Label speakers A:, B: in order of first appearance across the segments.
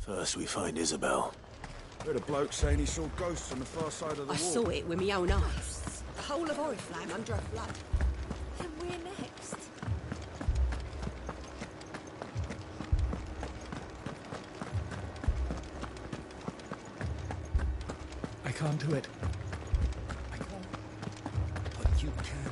A: First we find Isabel.
B: Heard a bloke saying he saw ghosts on the far side of the wall.
C: I saw it with my own eyes. The whole of Oriflamme under a flood. Then we're next.
D: I can't do it. I can't. But you can.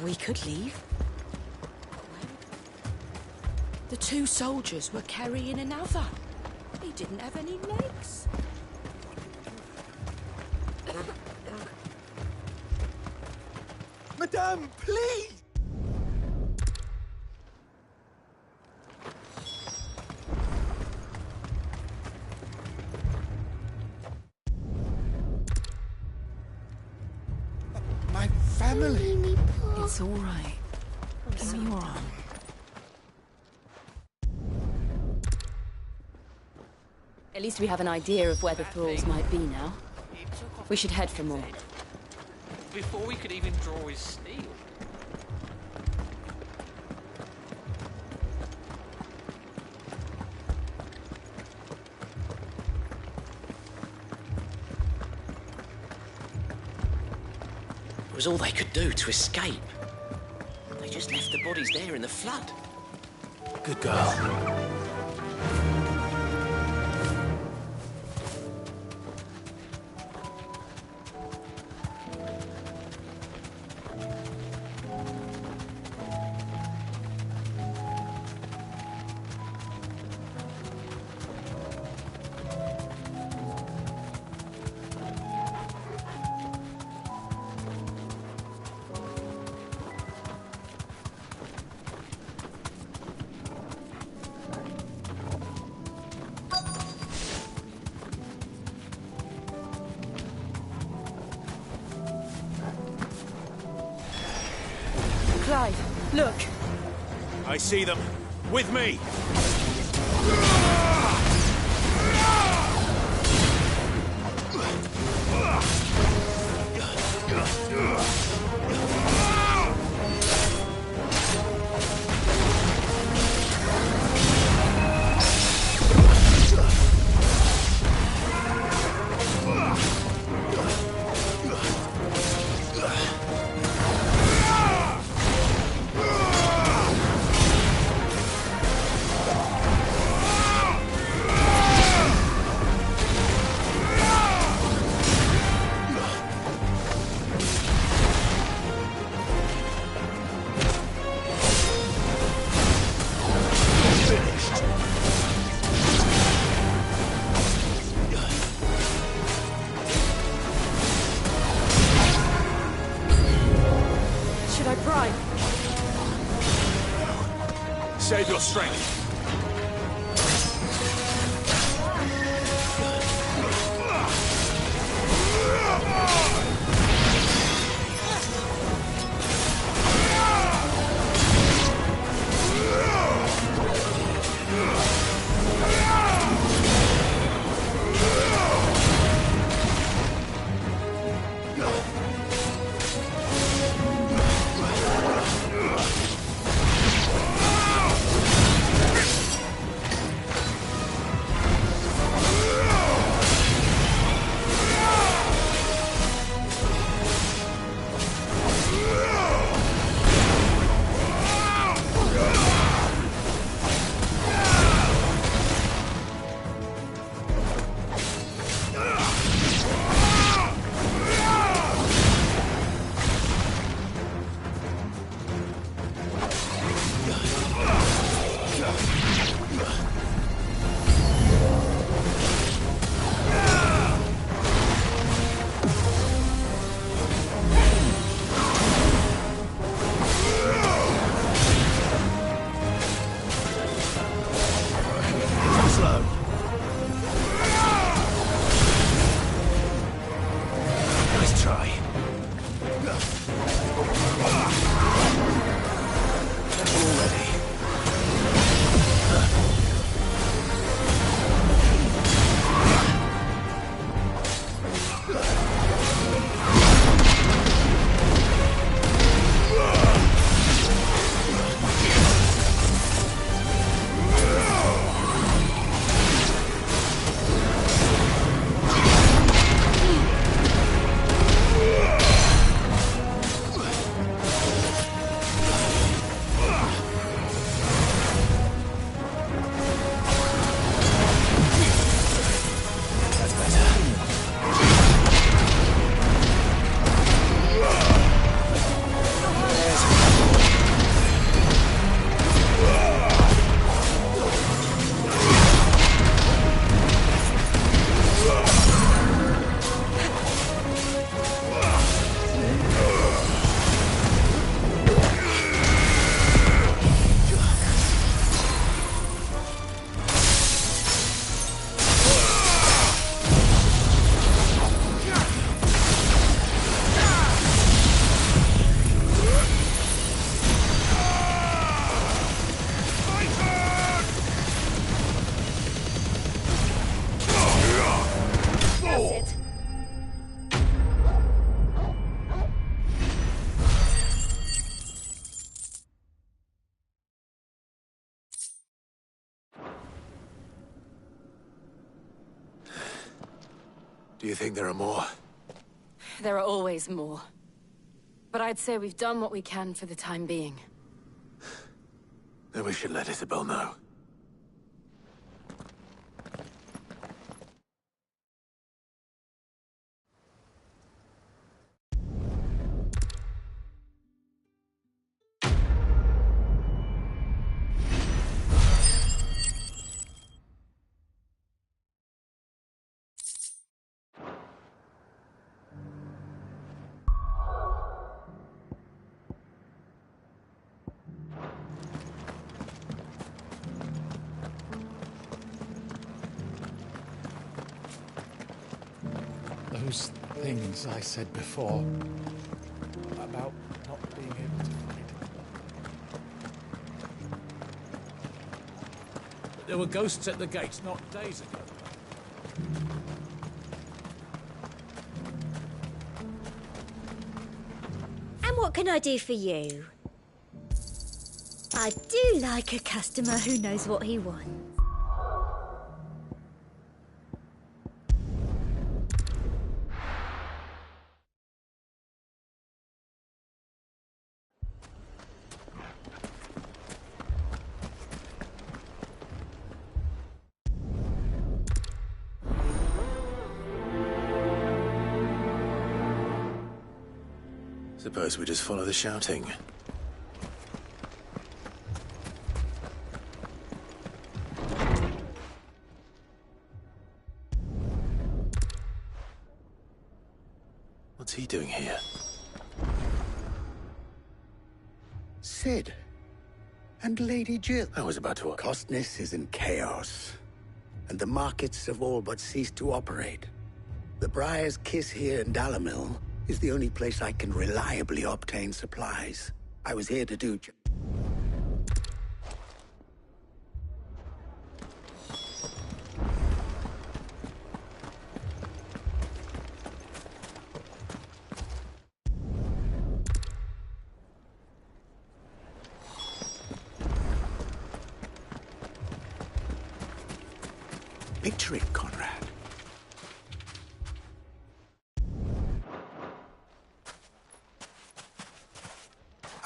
C: We could leave. The two soldiers were carrying another. He didn't have any legs.
D: Madame, please! My family!
E: It's all right. Give me your arm. At least we have an idea of where the thralls might be now. We should head for more.
F: Before we could even draw his steel.
G: It was all they could do to escape. They just left the bodies there in the flood.
A: Good girl.
C: Clive, look.
A: I see them. With me! Save your strength. Do you think there are more?
E: There are always more. But I'd say we've done what we can for the time being.
A: Then we should let Isabel know.
D: Those things I said before about not being able to fight.
A: There were ghosts at the gates not days ago.
H: And what can I do for you? I do like a customer who knows what he wants.
A: Suppose we just follow the shouting. What's he doing here?
I: Sid. And Lady Jill.
A: I was about to...
I: Costness is in chaos. And the markets have all but ceased to operate. The Briar's Kiss here in Dalamil is the only place I can reliably obtain supplies. I was here to do... Picture it, Conrad.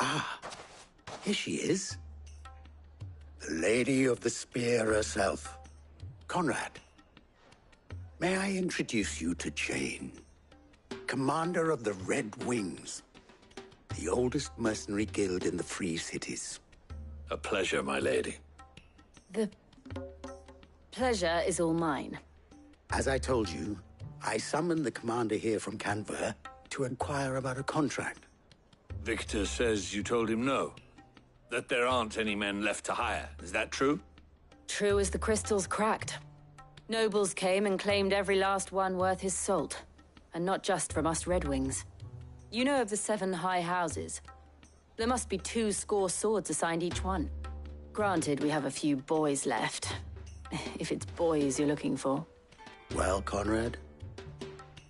I: Ah, here she is. The Lady of the Spear herself. Conrad, may I introduce you to Jane, commander of the Red Wings, the oldest mercenary guild in the Free Cities.
A: A pleasure, my lady.
E: The pleasure is all mine.
I: As I told you, I summoned the commander here from Canver to inquire about a contract.
J: Victor says you told him no. That there aren't any men left to hire. Is that true?
E: True as the crystals cracked. Nobles came and claimed every last one worth his salt. And not just from us Red Wings. You know of the 7 high houses. There must be 2 swords assigned each one. Granted, we have a few boys left. If it's boys you're looking for.
I: Well, Conrad,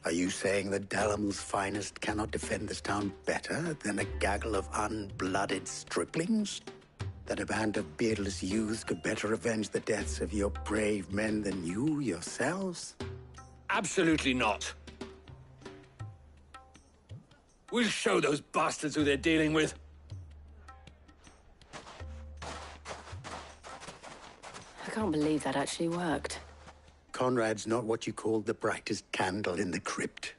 I: are you saying that Dalamil's finest cannot defend this town better than a gaggle of unblooded striplings? That a band of beardless youths could better avenge the deaths of your brave men than you yourselves?
J: Absolutely not. We'll show those bastards who they're dealing with.
E: I can't believe that actually worked.
I: Conrad's not what you call the brightest candle in the crypt.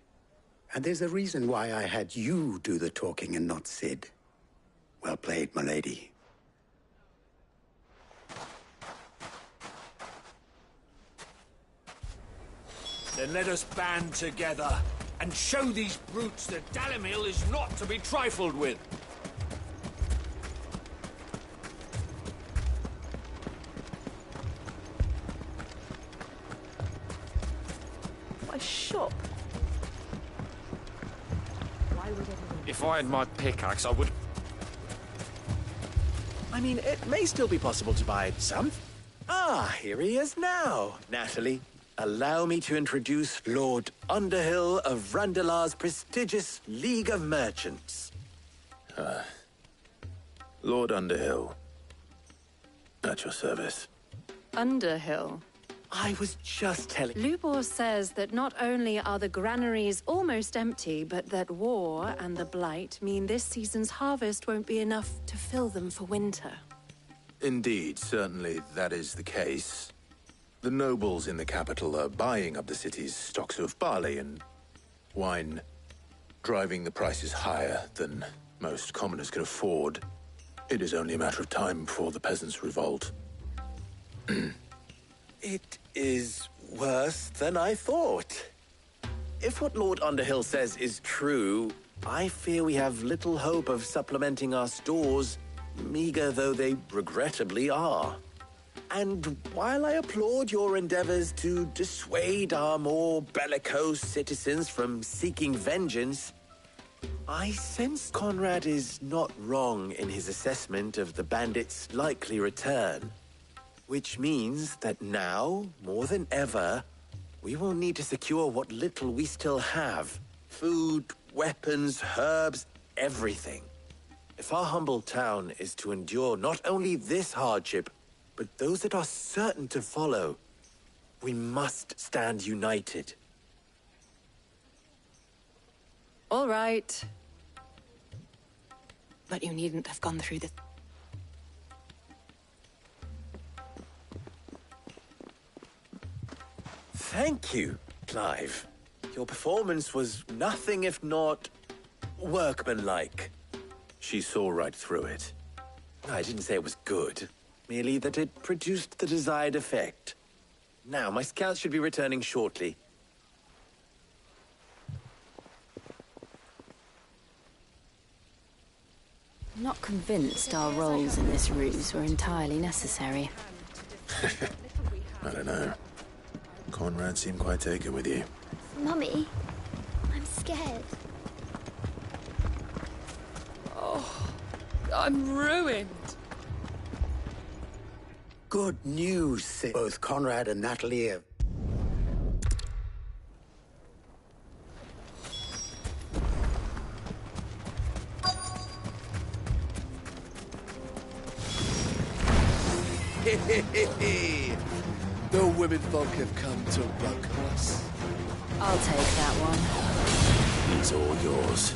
I: And there's a reason why I had you do the talking and not Sid. Well played, my lady.
J: Then let us band together and show these brutes that Dalamil is not to be trifled with.
C: My shop. Why would anyone...
F: If I had my pickaxe, I would...
K: I mean, it may still be possible to buy some. Ah, here he is now. Natalie, allow me to introduce Lord Underhill of Randalar's prestigious League of Merchants.
A: Lord Underhill. At your service.
E: Underhill.
K: I was just telling...
L: Lubor says that not only are the granaries almost empty, but that war and the Blight mean this season's harvest won't be enough to fill them for winter.
A: Indeed, certainly that is the case. The nobles in the capital are buying up the city's stocks of barley and wine, driving the prices higher than most commoners can afford. It is only a matter of time before the peasants revolt.
K: It is worse than I thought. If what Lord Underhill says is true, I fear we have little hope of supplementing our stores, meager though they regrettably are. And while I applaud your endeavors to dissuade our more bellicose citizens from seeking vengeance, I sense Conrad is not wrong in his assessment of the bandits' likely return. Which means that now, more than ever, we will need to secure what little we still have. Food, weapons, herbs, everything. If our humble town is to endure not only this hardship, but those that are certain to follow, we must stand united.
L: All right.
C: But you needn't have gone through the...
K: Thank you, Clive. Your performance was nothing if not workmanlike.
A: She saw right through it.
K: I didn't say it was good, merely that it produced the desired effect. Now, my scouts should be returning shortly.
E: I'm not convinced our roles in this ruse were entirely necessary.
A: I don't know. Conrad seemed quite taken with you.
H: Mummy, I'm scared.
C: Oh, I'm ruined.
I: Good news, Sid. Both Conrad and Natalie have...
D: The women folk have come to welcome us.
E: I'll take that one.
A: He's all yours.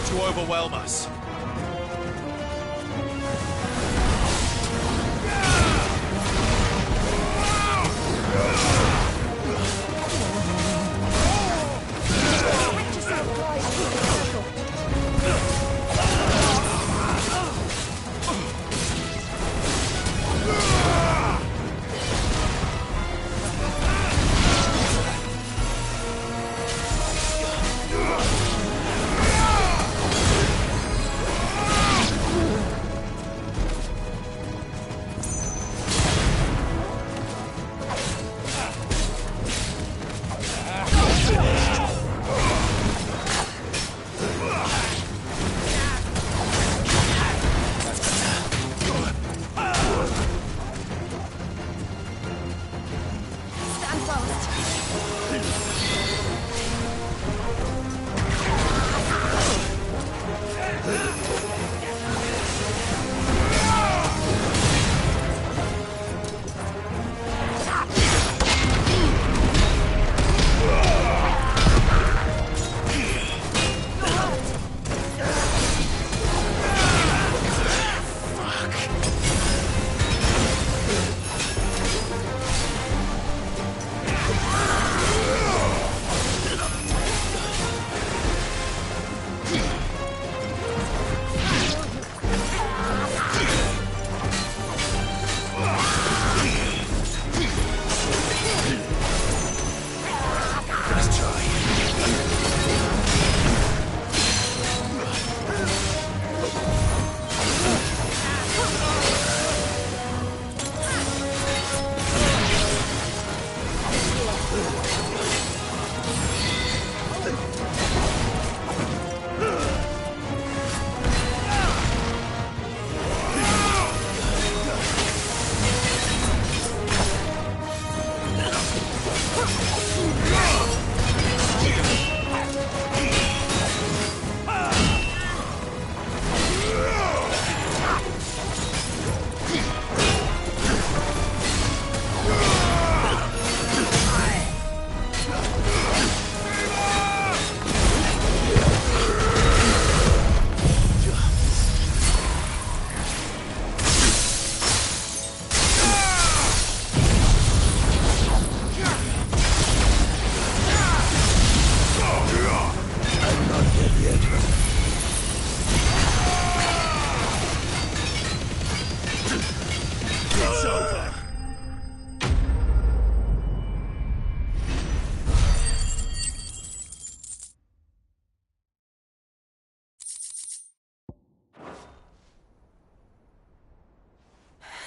J: To overwhelm us.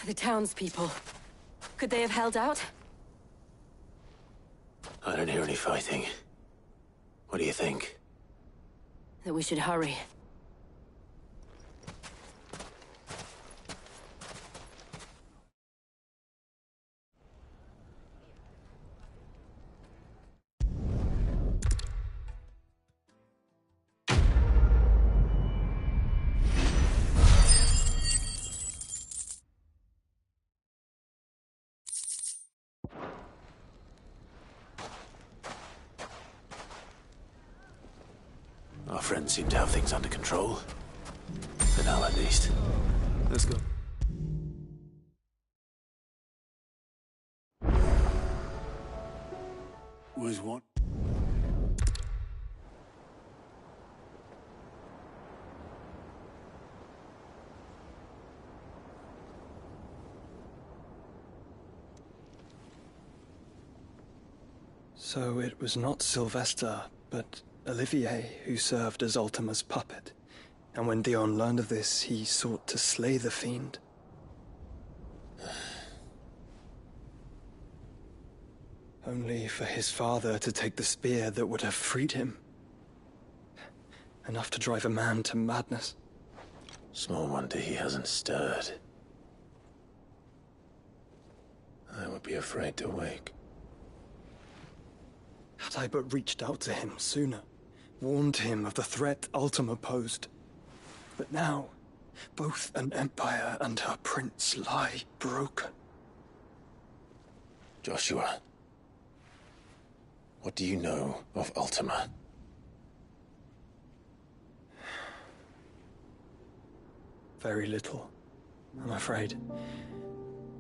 E: The townspeople. Could they have held out?
A: I don't hear any fighting. What do you think?
E: That we should hurry.
A: Our friends seem to have things under control. For now, at least. Let's go.
I: Was what?
M: So it was not Sylvester, but Olivier who served as Ultima's puppet. And when Dion learned of this, he sought to slay the fiend. Only for his father to take the spear that would have freed him. Enough to drive a man to madness.
A: Small wonder he hasn't stirred. I would be afraid to wake.
M: Had I but reached out to him sooner, warned him of the threat Ultima posed. But now, both an empire and her prince lie broken.
A: Joshua, what do you know of Ultima?
M: Very little, I'm afraid.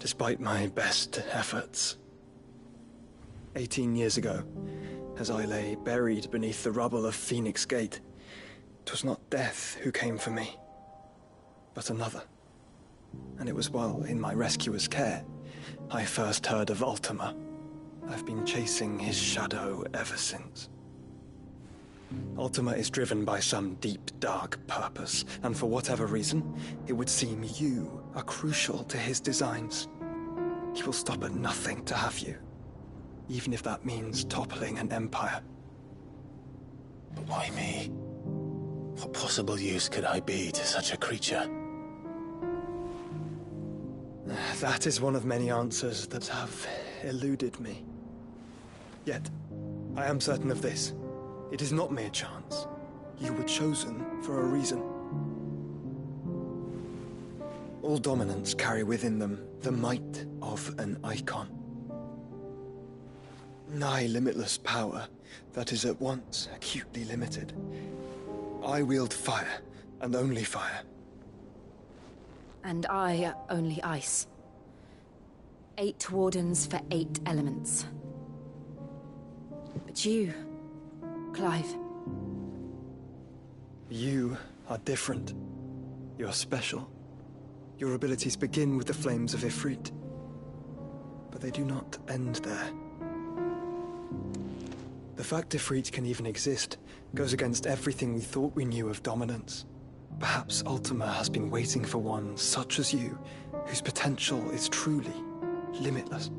M: Despite my best efforts. 18 years ago, as I lay buried beneath the rubble of Phoenix Gate, 'twas not death who came for me, but another. And it was while in my rescuer's care, I first heard of Ultima. I've been chasing his shadow ever since. Ultima is driven by some deep, dark purpose, and for whatever reason, it would seem you are crucial to his designs. He will stop at nothing to have you, even if that means toppling an empire.
A: But why me? What possible use could I be to such a creature?
M: That is one of many answers that have eluded me. Yet, I am certain of this. It is not mere chance. You were chosen for a reason. All dominants carry within them the might of an icon. Nigh limitless power that is at once acutely limited. I wield fire, and only fire.
E: And I only ice. 8 wardens for 8 elements. But you, Clive.
M: You are different. You're special. Your abilities begin with the flames of Ifrit. But they do not end there. The fact Ifrit can even exist goes against everything we thought we knew of dominance. Perhaps Ultima has been waiting for one such as you, whose potential is truly limitless.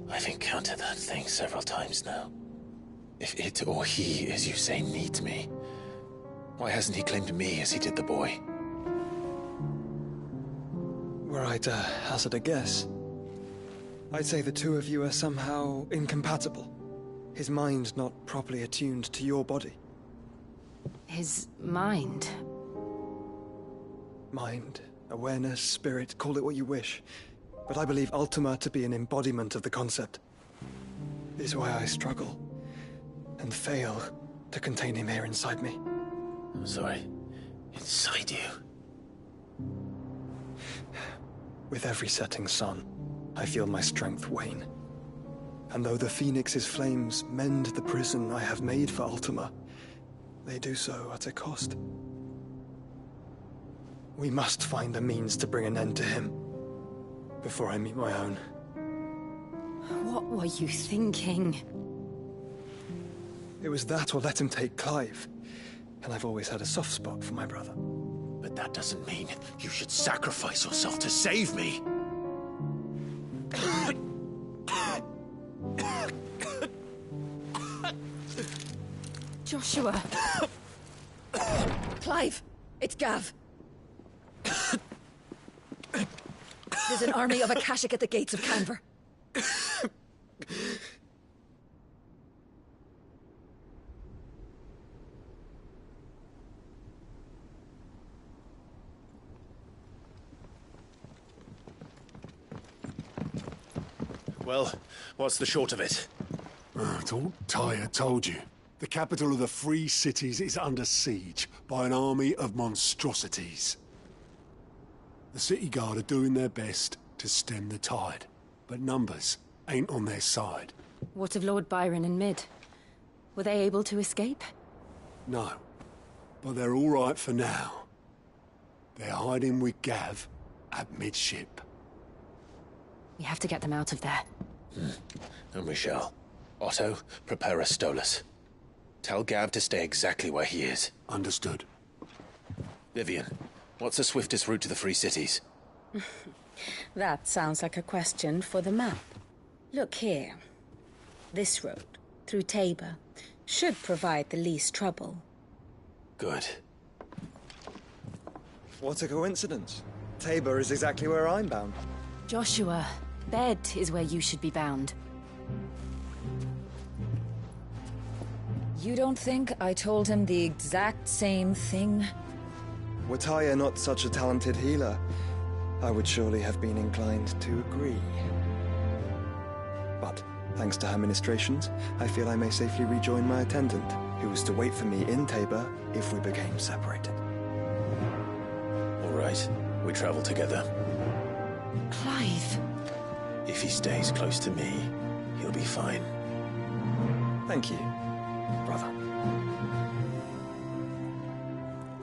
A: I've encountered that thing several times now. If it or he, as you say, needs me, why hasn't he claimed me as he did the boy?
M: Were I to hazard a guess, I'd say the two of you are somehow incompatible. His mind not properly attuned to your body.
E: His mind?
M: Mind, awareness, spirit, call it what you wish. But I believe Ultima to be an embodiment of the concept. This is why I struggle and fail to contain him here inside me.
A: I'm sorry. Inside you?
M: With every setting sun, I feel my strength wane. And though the Phoenix's flames mend the prison I have made for Ultima, they do so at a cost. We must find a means to bring an end to him before I meet my own.
E: What were you thinking?
M: It was that or let him take Clive. And I've always had a soft spot for my brother.
A: But
J: That doesn't mean you should sacrifice yourself to save me.
C: Joshua. Clive, it's Gav. There's an army of Akashic at the gates of Canver.
J: Well, what's the short of it?
N: Thought Tyre told you. The capital of the Free Cities is under siege by an army of monstrosities. The city guard are doing their best to stem the tide, but numbers ain't on their side.
E: What of Lord Byron and Mid? Were they able to escape?
N: No, but they're all right for now. They're hiding with Gav at midship.
E: We have to get them out of there.
K: And we shall. Otto, prepare a Stolas. Tell Gav to stay exactly where he is.
N: Understood.
K: Vivian, what's the swiftest route to the Free Cities?
O: That sounds like a question for the map. Look here. This road, through Tabor, should provide the least trouble.
K: Good.
M: What a coincidence. Tabor is exactly where I'm bound.
E: Joshua, bed is where you should be bound.
P: You don't think I told him the exact same thing?
M: Were Tyre not such a talented healer, I would surely have been inclined to agree. But, thanks to her ministrations, I feel I may safely rejoin my attendant, who was to wait for me in Tabor if we became separated.
K: All right, we travel together.
C: Clive.
K: If he stays close to me, he'll be fine.
M: Thank you, brother.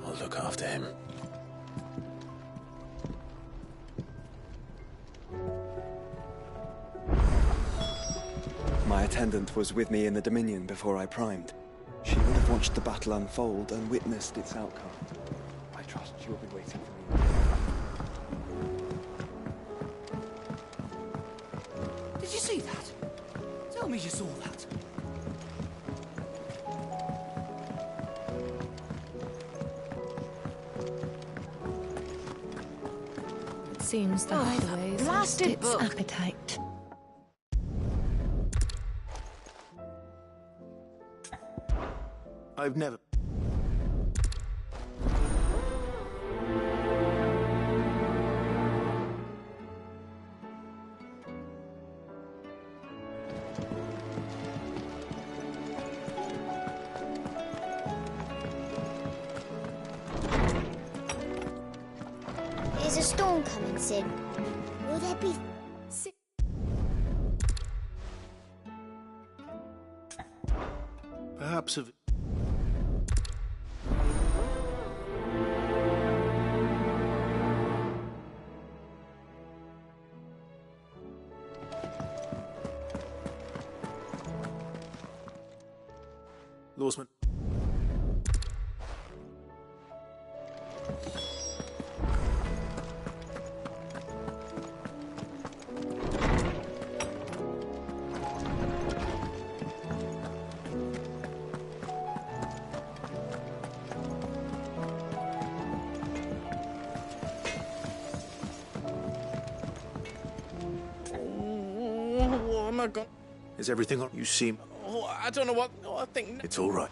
K: I'll look after him.
M: My attendant was with me in the Dominion before I primed. She would have watched the battle unfold and witnessed its outcome. I trust she will be waiting for me.
J: Did you see that? Tell me you saw that.
C: It seems the hideaway has lost its appetite.
A: I've never...
H: There's a storm coming soon. Will there be...
A: Perhaps of... Lawsman.
F: What am I going?
A: Is everything on? You seem...
F: Oh, I don't know what. Oh, I think.
A: It's all right.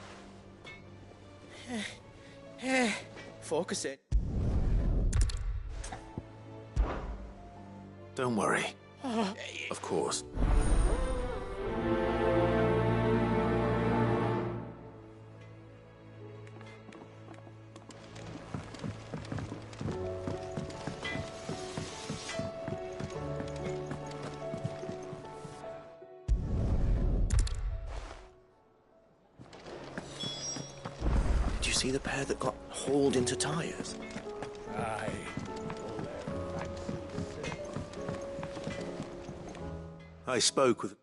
F: Focus it.
A: Don't worry. Of course.
J: Did you see the pair that got hauled into Tyres?
D: Aye.
A: I spoke with...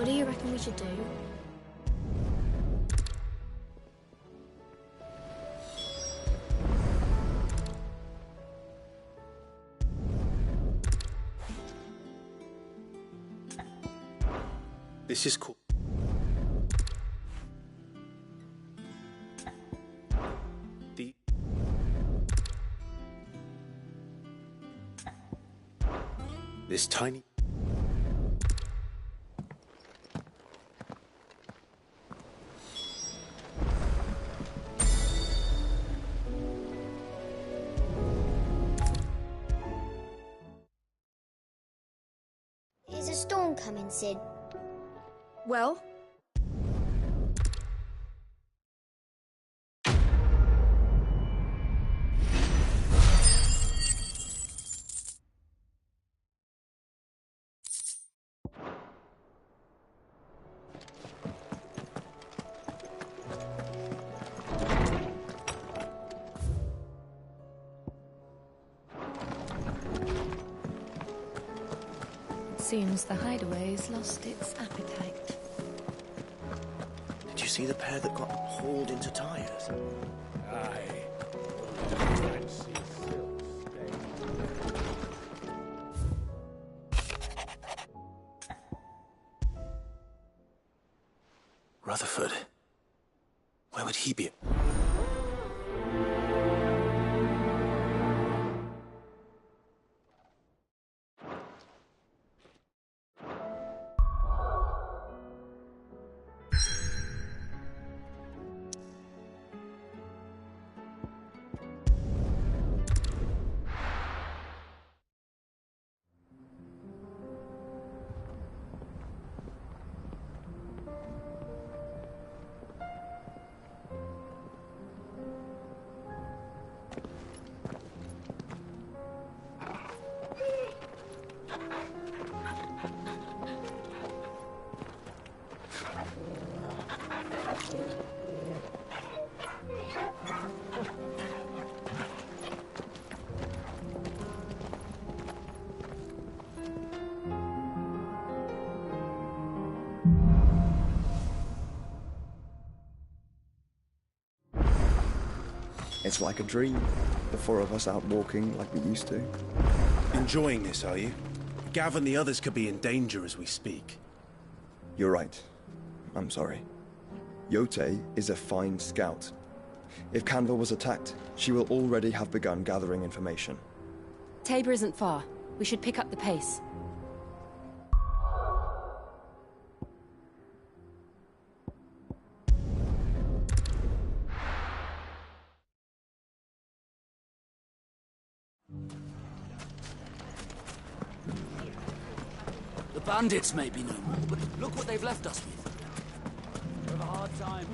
H: What do you reckon we should do?
K: This is cool. This tiny...
H: Is a storm coming, Sid?
C: Well?
L: Seems the hideaway's lost its appetite.
G: Did you see the pair that got hauled into tyres?
D: Aye.
K: Rutherford. Where would he be?
Q: It's like a dream. The four of us out walking like we used to.
K: Enjoying this, are you? Gav and the others could be in danger as we speak.
Q: You're right. I'm sorry. Yote is a fine scout. If Canville was attacked, she will already have begun gathering information.
E: Tabor isn't far. We should pick up the pace.
F: The bandits may be no more, but look what they've left us with. We have a hard time.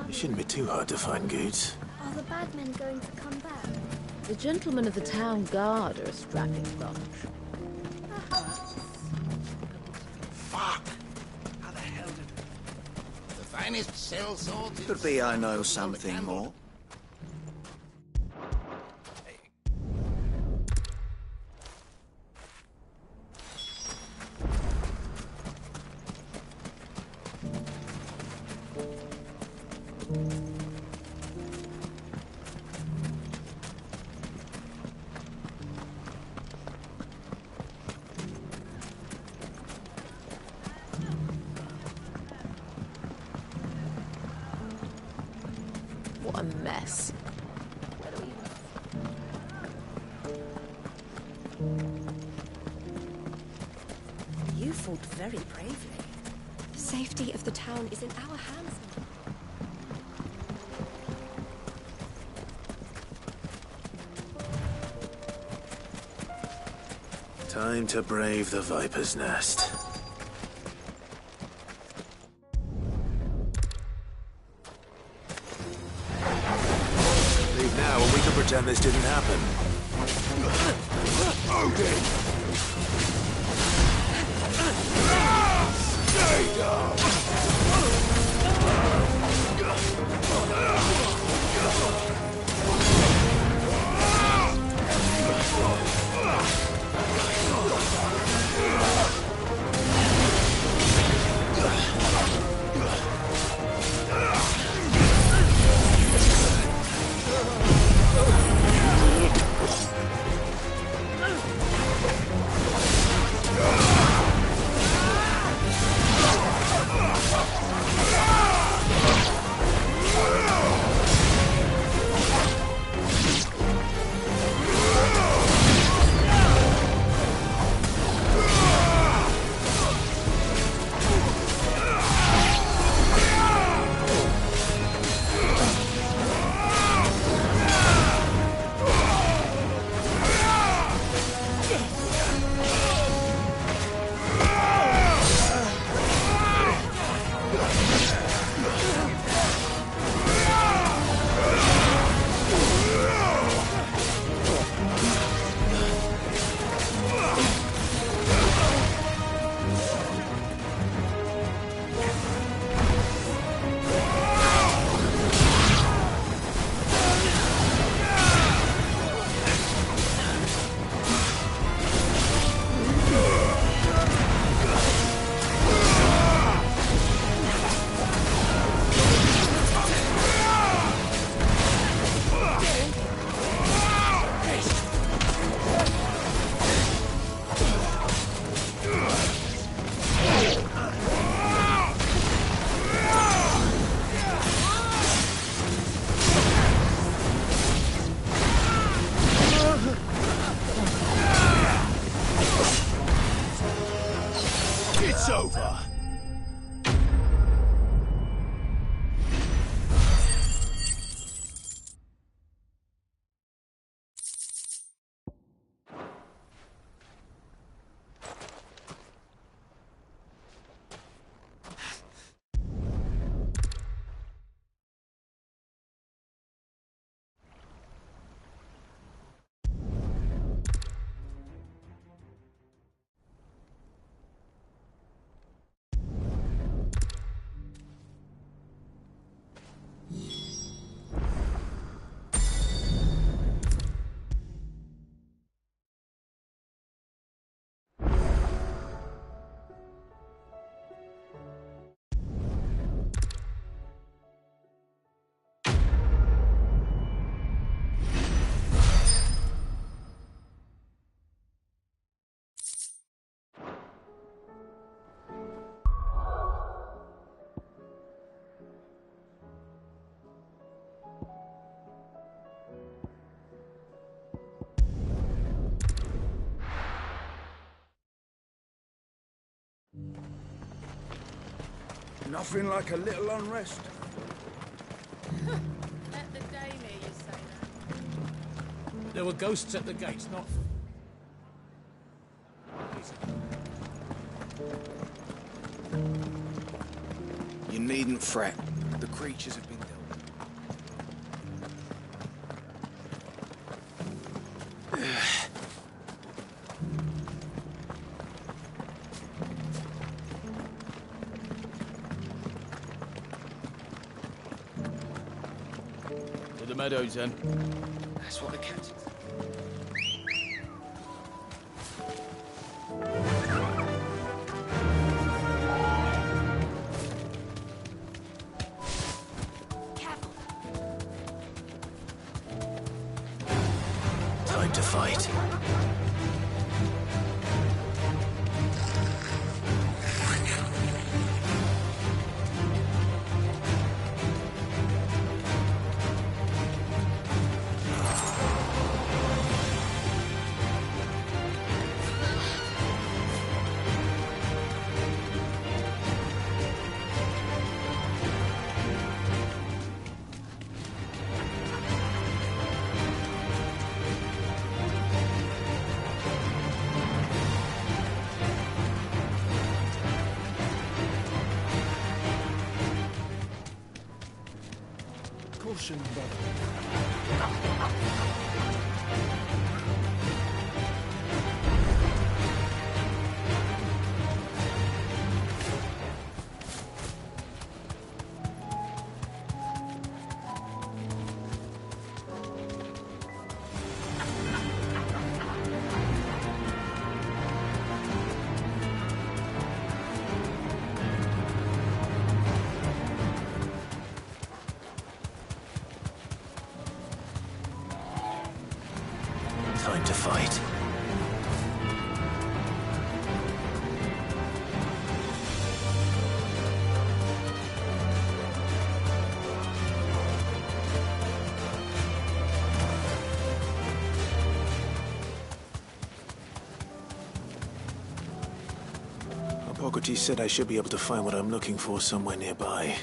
K: It shouldn't be too hard to find goods.
H: Are the bad men going to come back?
C: The gentlemen of the town guard are a strapping bunch.
F: Fuck! How the hell did...
R: The finest cell swords...
F: Could be I know something more.
C: What a mess. You fought very bravely.
L: The safety of the town is in our hands now.
K: Time to brave the Viper's Nest. Leave now and we can pretend this didn't happen. Okay. Stay down.
J: It's over.
B: Nothing like a little unrest.
C: Let the dame hear you say that.
J: There were ghosts at the gates, not...
F: You needn't fret. The creatures have been dealt with.
J: To the meadows, then.
G: That's what the captain...
A: Time to fight.
D: Caution, brother.
A: Time to fight.
K: Hippocrates said I should be able to find what I'm looking for somewhere nearby.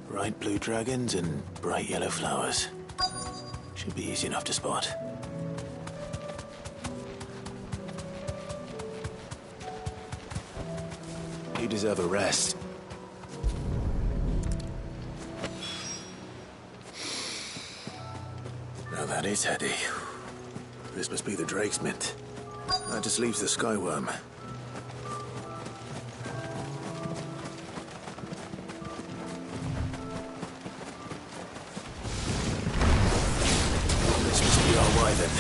K: Bright blue dragons and bright yellow flowers. Should be easy enough to spot. You deserve a rest. Now that is heady. This must be the Drake's Mint. That just leaves the Skyworm. This must be our way then.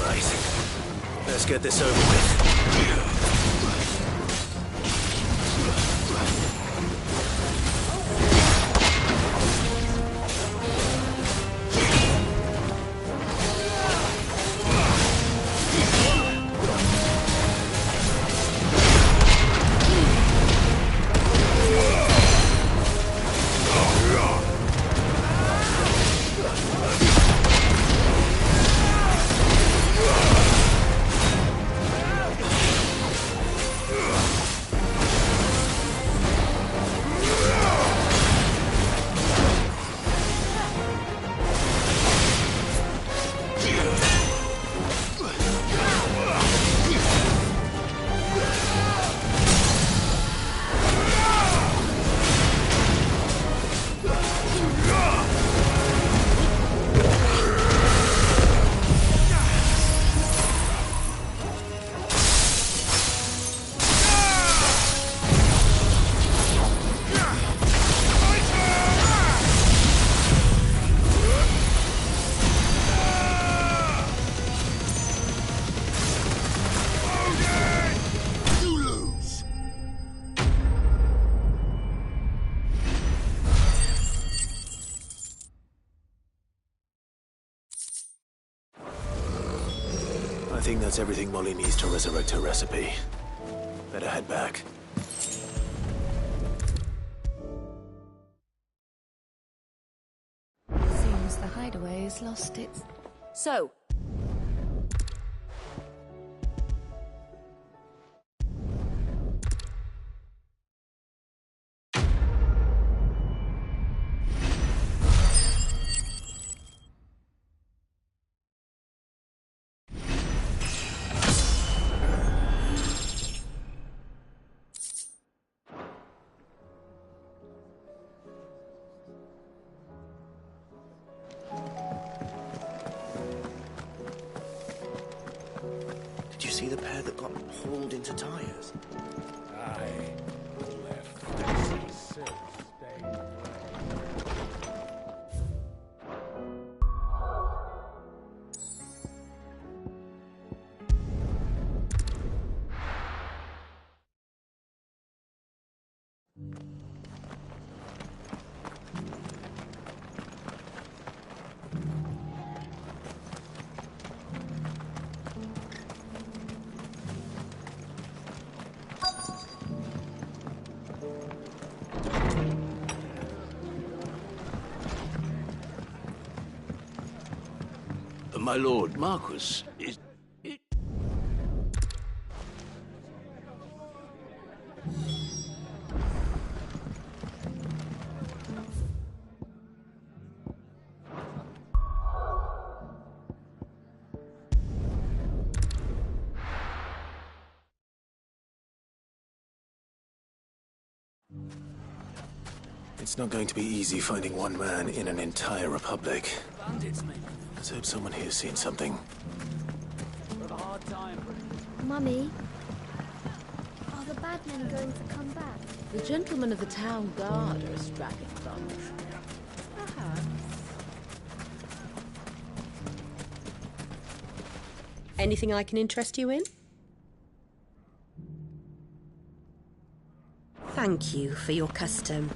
K: Right. Let's get this over with. think that's everything Molly needs to resurrect her recipe. Better head back.
O: Seems the hideaway has lost its...
C: So,
G: Did you see the pair that got hauled into tyres?
D: Aye. Left. Stay.
J: My lord, Marquis, is...
K: It's not going to be easy finding one man in an entire republic.
F: Bandits, maybe.
K: Let's hope someone here's seen something.
F: We've a hard time.
H: Mummy, are the bad men going to come back?
C: the gentlemen of the town guard are a straggling bunch. Perhaps.
S: Anything I can interest you in? Thank you for your custom.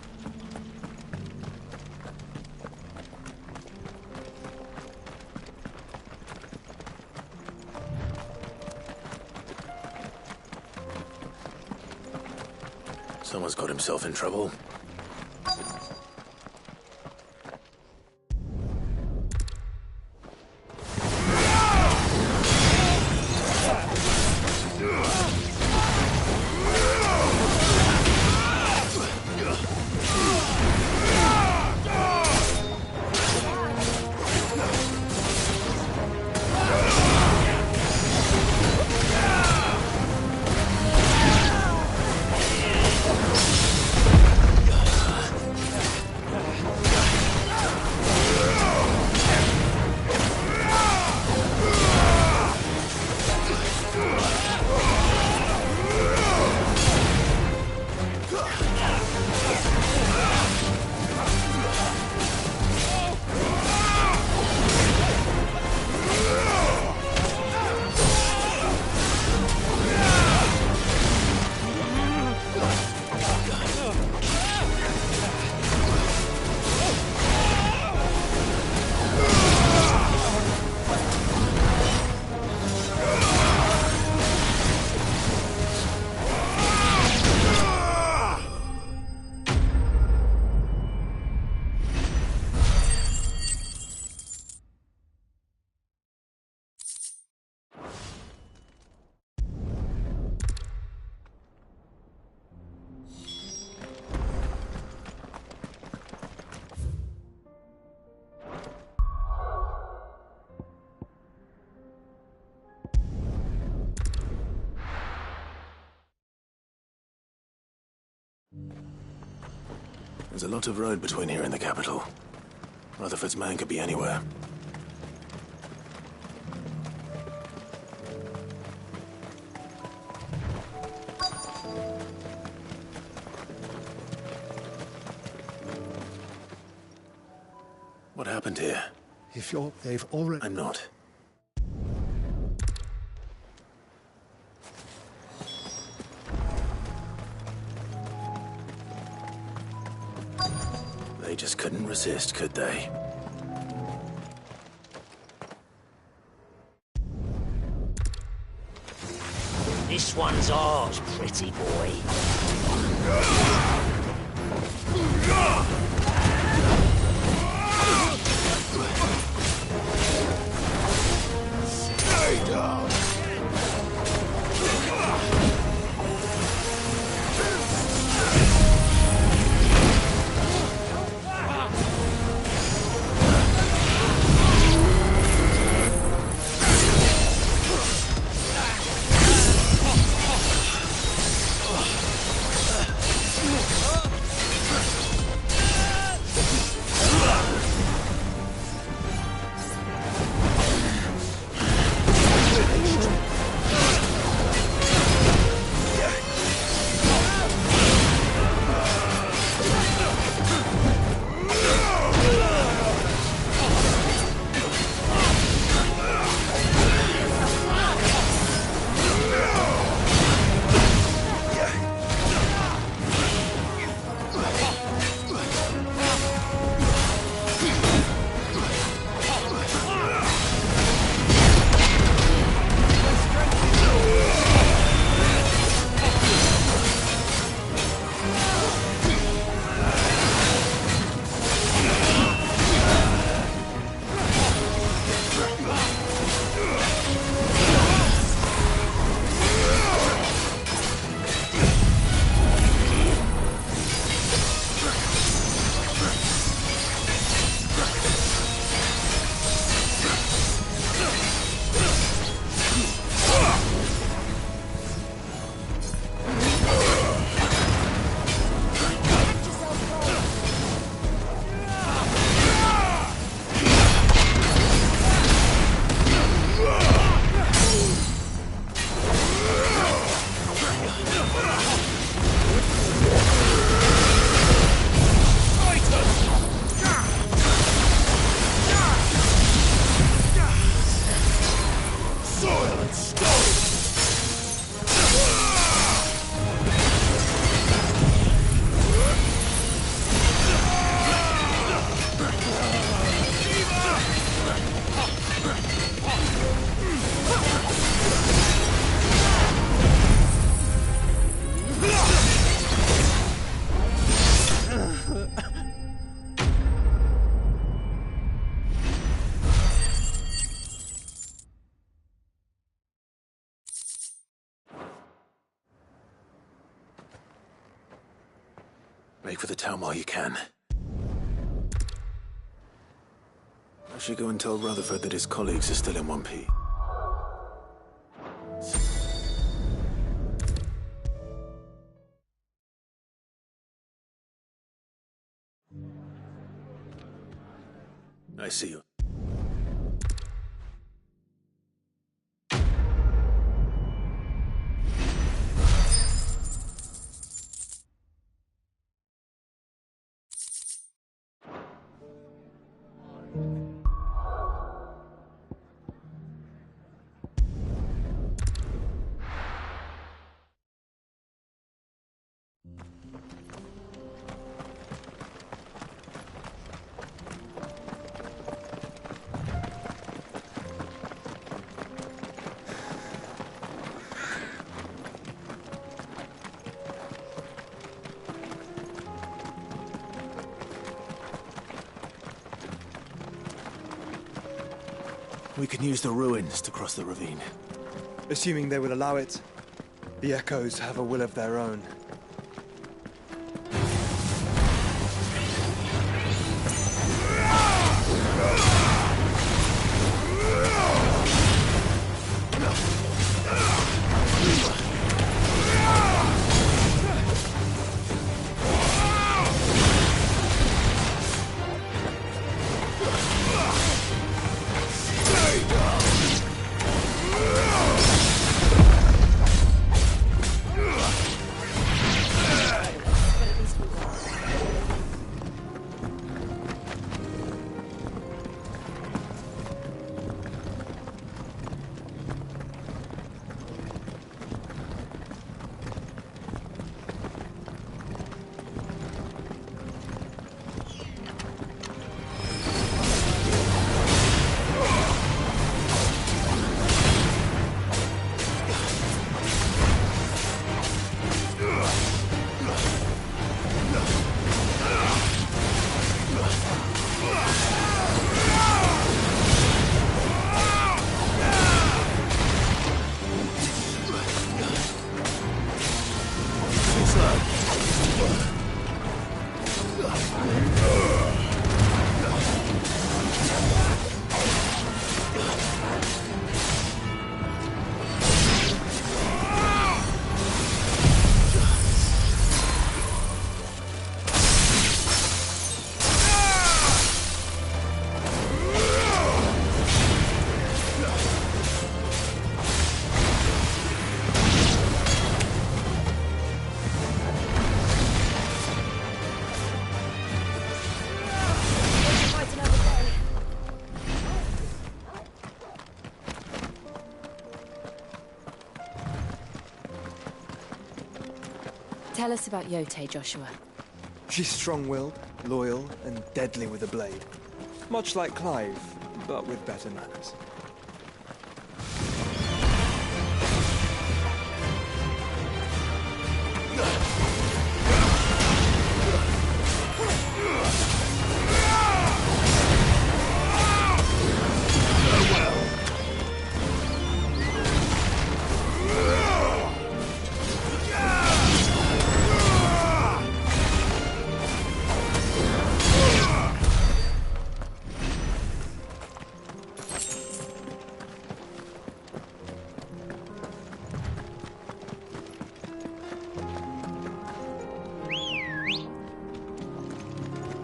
K: Someone's got himself in trouble. There's a lot of road between here and the capital. Rutherford's man could be anywhere. What happened here?
N: If they've already...
K: I'm not. They just couldn't resist, could they?
F: one's ours, pretty boy.
J: Stay down!
A: Make for the town while you can. I should go and tell Rutherford that his colleagues are still in 1P. I see you. We can use the ruins to cross the ravine.
M: Assuming they will allow it, the Echoes have a will of their own.
E: Tell us about Yote, Joshua.
M: She's strong-willed, loyal, and deadly with a blade. Much like Clive, but with better manners.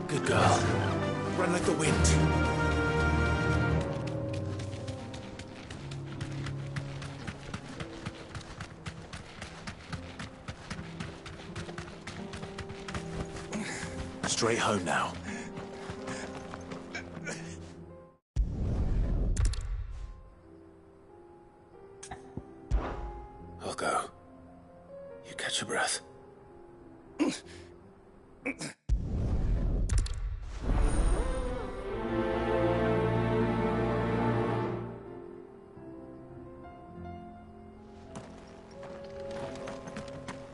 J: Good girl. Run like the wind. Straight home now. I'll go. You catch your breath.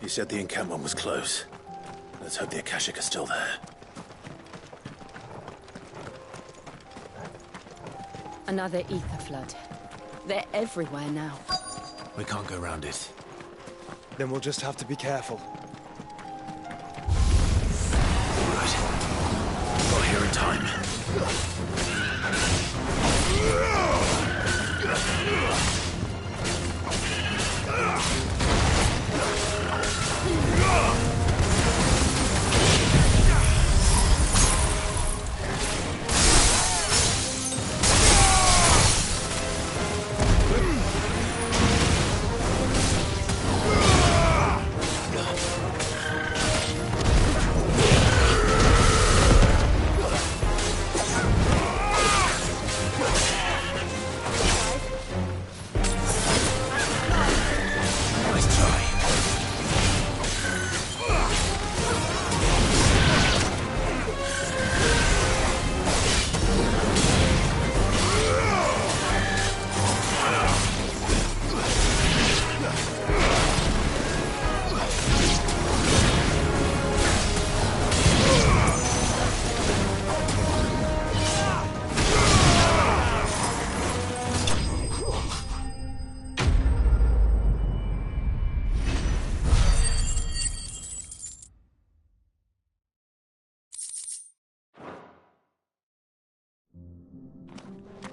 J: You said the encampment was close. Let's hope the Akashic are still there.
E: Another ether flood. They're everywhere now.
J: We can't go around it.
M: Then we'll just have to be careful.
J: Good. Got here in time.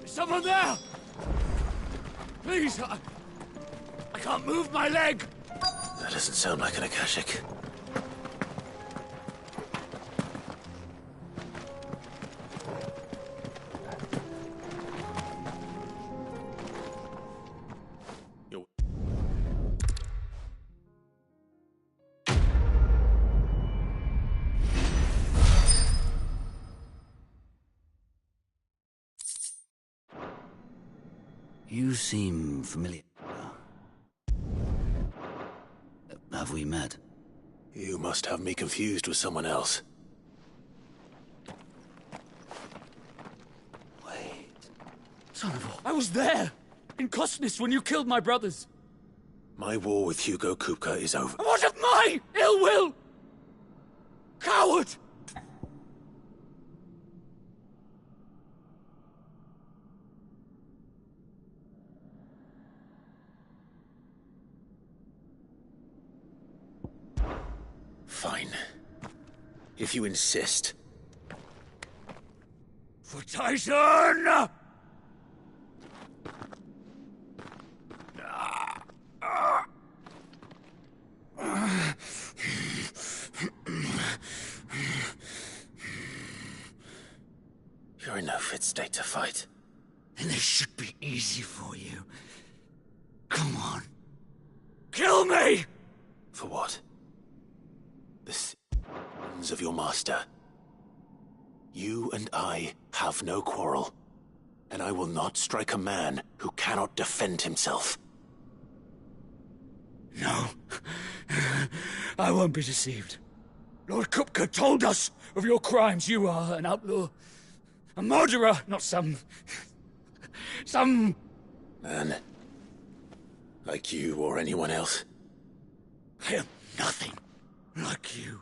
J: Someone there! Please, I can't move my leg! That doesn't sound like an Akashic.
F: You seem familiar. Have we met?
J: You must have me confused with someone else.
F: Wait.
J: Son of a...
F: I was there! In Kosnis when you killed my brothers!
J: My war with Hugo Kupka is over.
F: What of my ill will? Coward!
J: Fine. If you insist.
F: For Tyson!
J: You're in no fit state to fight.
F: And this should be easy for you. Come on. Kill me!
J: For what? The sins of your master. You and I have no quarrel. And I will not strike a man who cannot defend himself.
F: No. I won't be deceived. Lord Kupka told us of your crimes. You are an outlaw. A murderer, not some...
J: Man. Like you or anyone else.
F: I am nothing like you.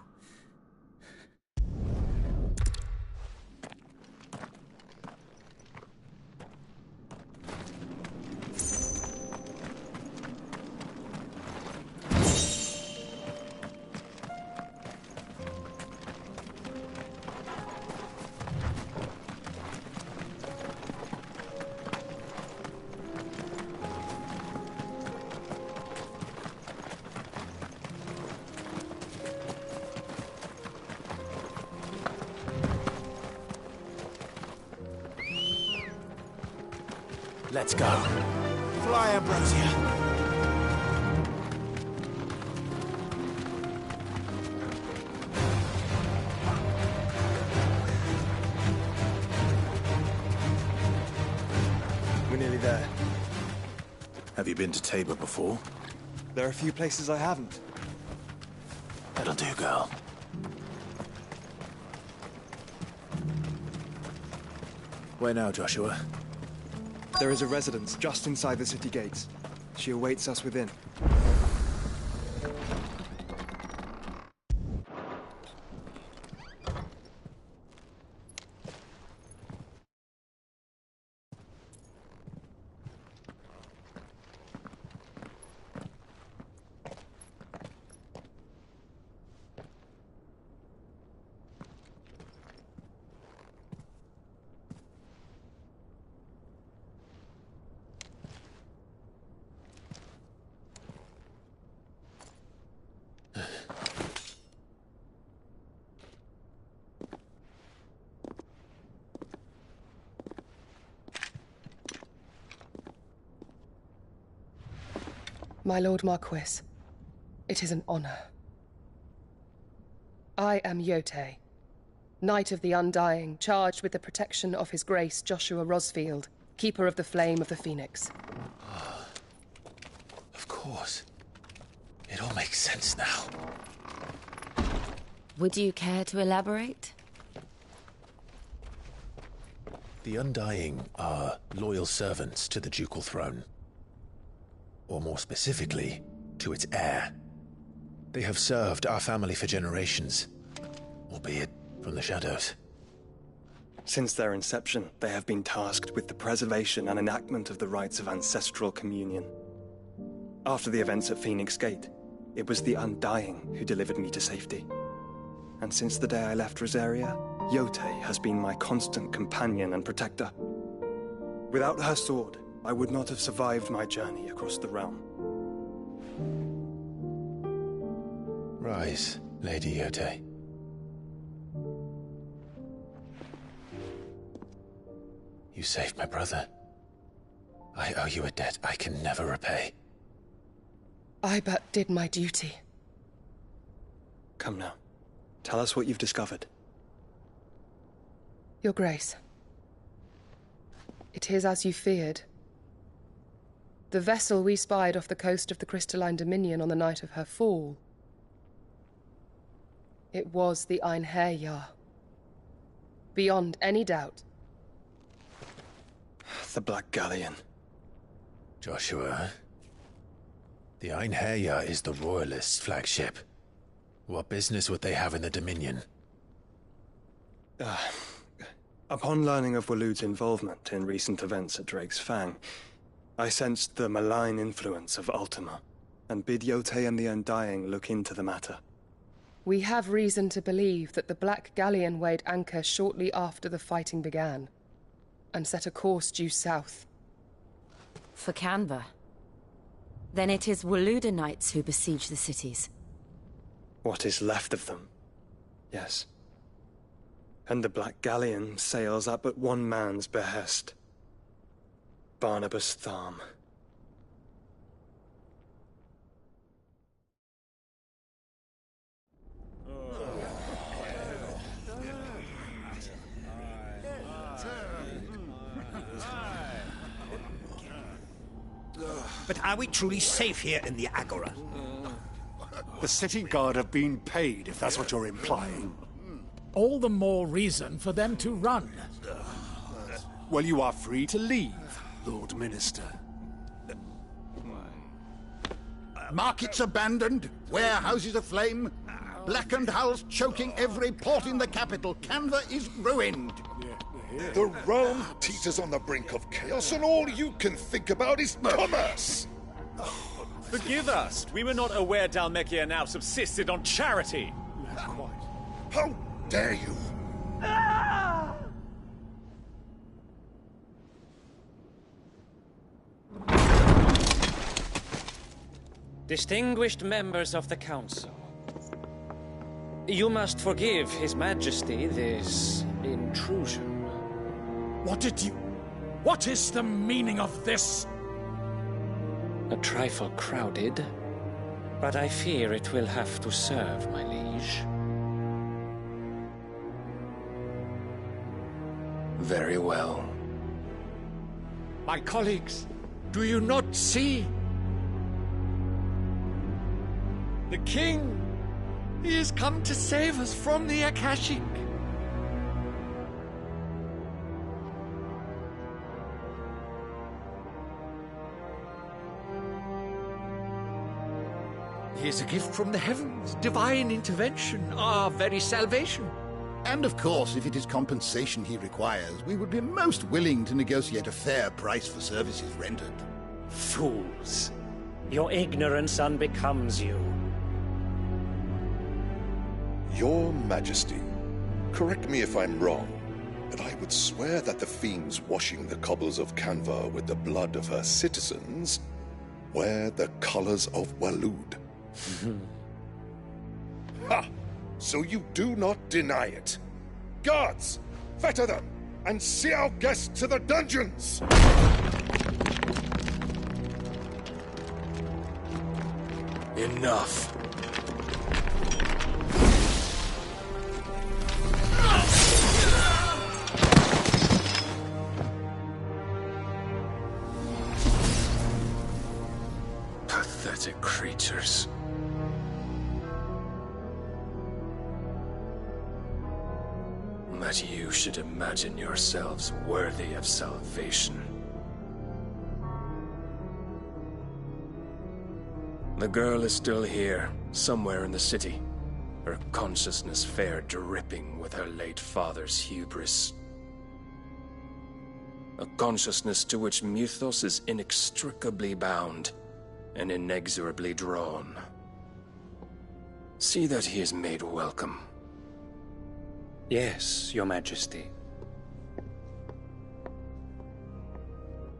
J: Let's go.
B: Fly, Ambrosia.
Q: We're nearly there.
A: Have you been to Tabor before?
Q: There are a few places I haven't.
J: That'll do, girl.
A: Where now, Joshua?
Q: There is a residence just inside the city gates. She awaits us within.
T: My Lord Marquis, it is an honor. I am Yote, Knight of the Undying, charged with the protection of His Grace Joshua Rosfield, Keeper of the Flame of the Phoenix.
J: Of course. It all makes sense now.
E: Would you care to elaborate?
J: The Undying are loyal servants to the ducal throne. Or more specifically, to its heir. They have served our family for generations, albeit from the shadows.
M: Since their inception, they have been tasked with the preservation and enactment of the rites of ancestral communion. After the events at Phoenix Gate, it was the Undying who delivered me to safety. And since the day I left Rosaria, Yote has been my constant companion and protector. Without her sword, I would not have survived my journey across the realm.
J: Rise, Lady Yote. You saved my brother. I owe you a debt I can never repay.
T: I but did my duty.
M: Come now. Tell us what you've discovered.
T: Your Grace. It is as you feared. The vessel we spied off the coast of the Crystalline Dominion on the night of her fall. It was the Einherjar. Beyond any doubt.
M: The Black Galleon.
J: Joshua, the Einherjar is the Royalists' flagship. What business would they have in the Dominion?
M: Upon learning of Waloed's involvement in recent events at Drake's Fang, I sensed the malign influence of Ultima, and bid Yote and the Undying look into the matter.
T: We have reason to believe that the Black Galleon weighed anchor shortly after the fighting began, and set a course due south.
E: For Canva. Then it is Waloed Knights who besiege the cities.
M: What is left of them, yes. And the Black Galleon sails at but one man's behest. Barnabas Tharm.
F: But are we truly safe here in the Agora?
N: The city guard have been paid, if that's what you're implying.
D: All the more reason for them to run.
N: Well, you are free to leave, Lord Minister.
R: Markets abandoned, warehouses aflame, blackened hulls choking every port in the capital. Canva is ruined.
U: The realm teeters on the brink of chaos, and all you can think about is commerce.
V: Forgive us. We were not aware Dhalmekia now subsisted on charity.
U: How dare you?
W: Distinguished members of the Council, you must forgive His Majesty this intrusion.
D: What is the meaning of this?
W: A trifle crowded, but I fear it will have to serve, my liege.
X: Very well.
D: My colleagues, do you not see? The king! He has come to save us from the Akashic! He is a gift from the heavens, divine intervention, our very salvation.
R: And of course, if it is compensation he requires, we would be most willing to negotiate a fair price for services rendered.
W: Fools! Your ignorance unbecomes you.
U: Your Majesty, correct me if I'm wrong, but I would swear that the fiends washing the cobbles of Canva with the blood of her citizens wear the colors of Waloed. Ha! So you do not deny it. Guards, fetter them, and see our guests to the dungeons!
X: Enough. Pathetic creatures. That you should imagine yourselves worthy of salvation. The girl is still here, somewhere in the city, her consciousness fair dripping with her late father's hubris. A consciousness to which Mythos is inextricably bound and inexorably drawn. See that he is made welcome.
W: Yes, Your Majesty.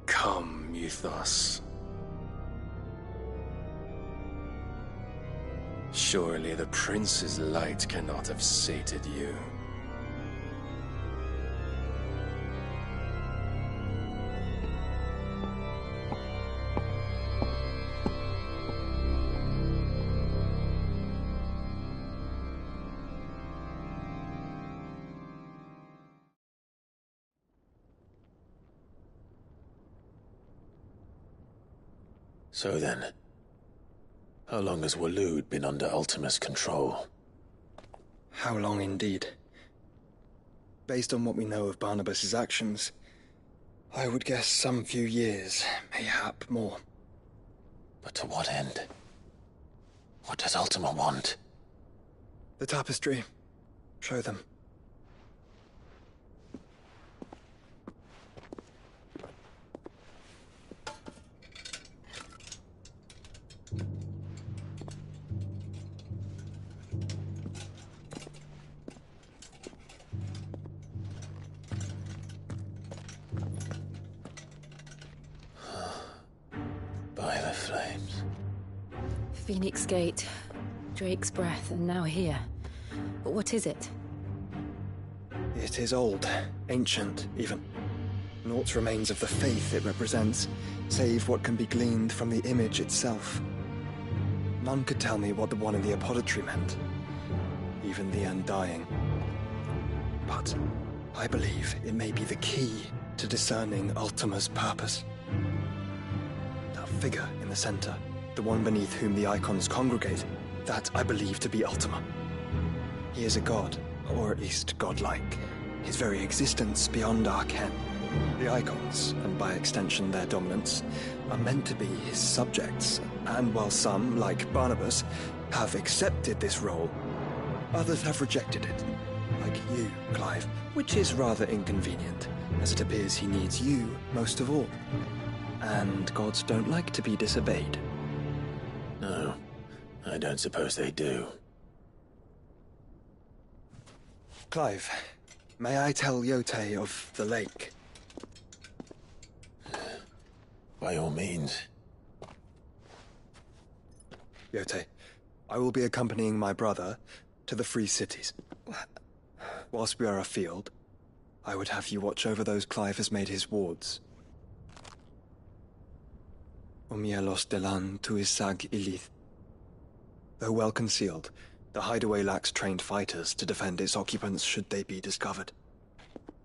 U: Come, Mythos. Surely the prince's light cannot have sated you.
J: So then, how long has Waloed been under Ultima's control?
M: How long indeed? Based on what we know of Barnabas's actions, I would guess some few years, mayhap more.
J: But to what end? What does Ultima want?
M: The tapestry. Show them.
J: By the flames.
E: Phoenix Gate, Drake's Breath, and now here. But what is it?
M: It is old, ancient, even. Naught remains of the faith it represents, save what can be gleaned from the image itself. None could tell me what the one in the apothecary meant, even the Undying. But I believe it may be the key to discerning Ultima's purpose. That figure in the center, the one beneath whom the icons congregate, that I believe to be Ultima. He is a god, or at least godlike. His very existence beyond our ken. The icons, and by extension their dominance, are meant to be his subjects, and while some, like Barnabas, have accepted this role, others have rejected it. Like you, Clive, which is rather inconvenient, as it appears he needs you most of all. And gods don't like to be disobeyed.
J: No, I don't suppose they do.
M: Clive, may I tell Yote of the lake?
J: By all means.
M: Yote, I will be accompanying my brother to the Free Cities. Whilst we are afield, I would have you watch over those Clive has made his wards. Omielos delan tuisag ilith. Though well concealed, the hideaway lacks trained fighters to defend its occupants should they be discovered.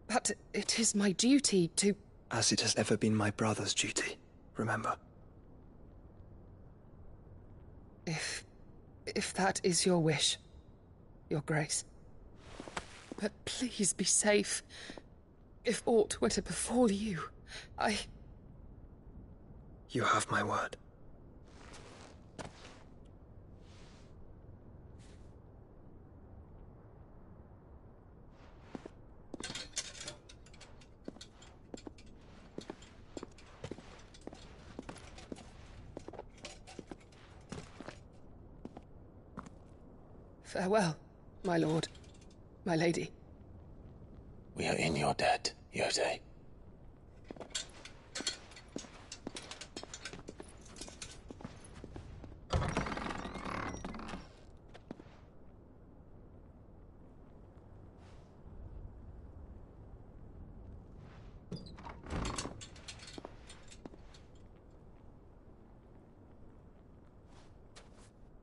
T: But it is my duty to...
M: As it has ever been my brother's duty, remember.
T: If that is your wish, Your Grace. But please be safe. If aught were to befall you,
M: You have my word.
T: Farewell, my lord, my lady.
J: We are in your debt, Yote.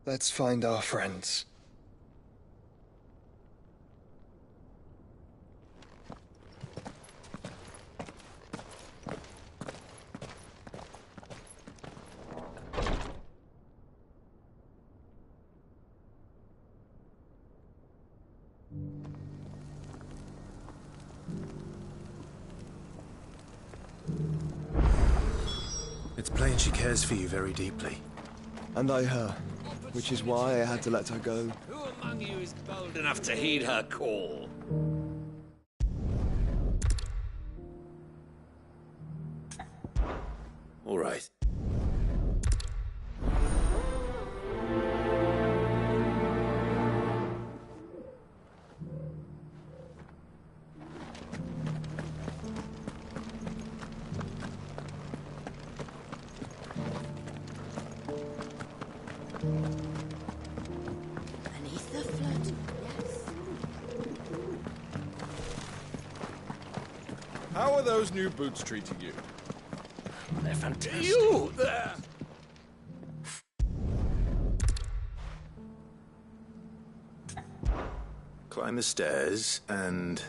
M: Let's find our friends.
J: It's plain she cares for you very deeply.
M: And I her, which is why I had to let her go.
G: Who among you is bold enough to heed her call?
J: All right.
C: Beneath the flood, yes.
B: How are those new boots treating you?
G: They're fantastic.
B: You there!
A: Climb the stairs and...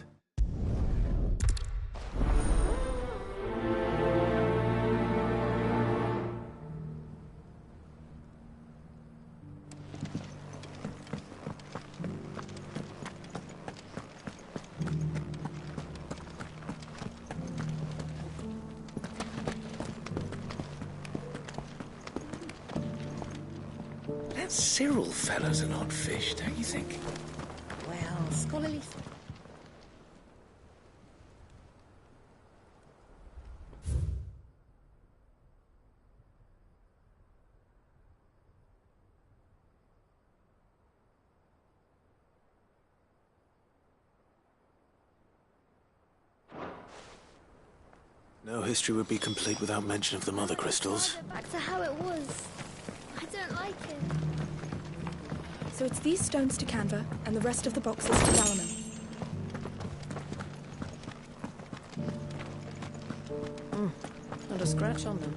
G: That Cyril fellow's an odd fish, don't you think?
C: Well, scholarly...
J: No history would be complete without mention of the mother crystals.
H: Back to how it was. I don't like it.
I: So it's these stones to Canva, and the rest of the boxes to Dalaman.
E: Not a scratch on them.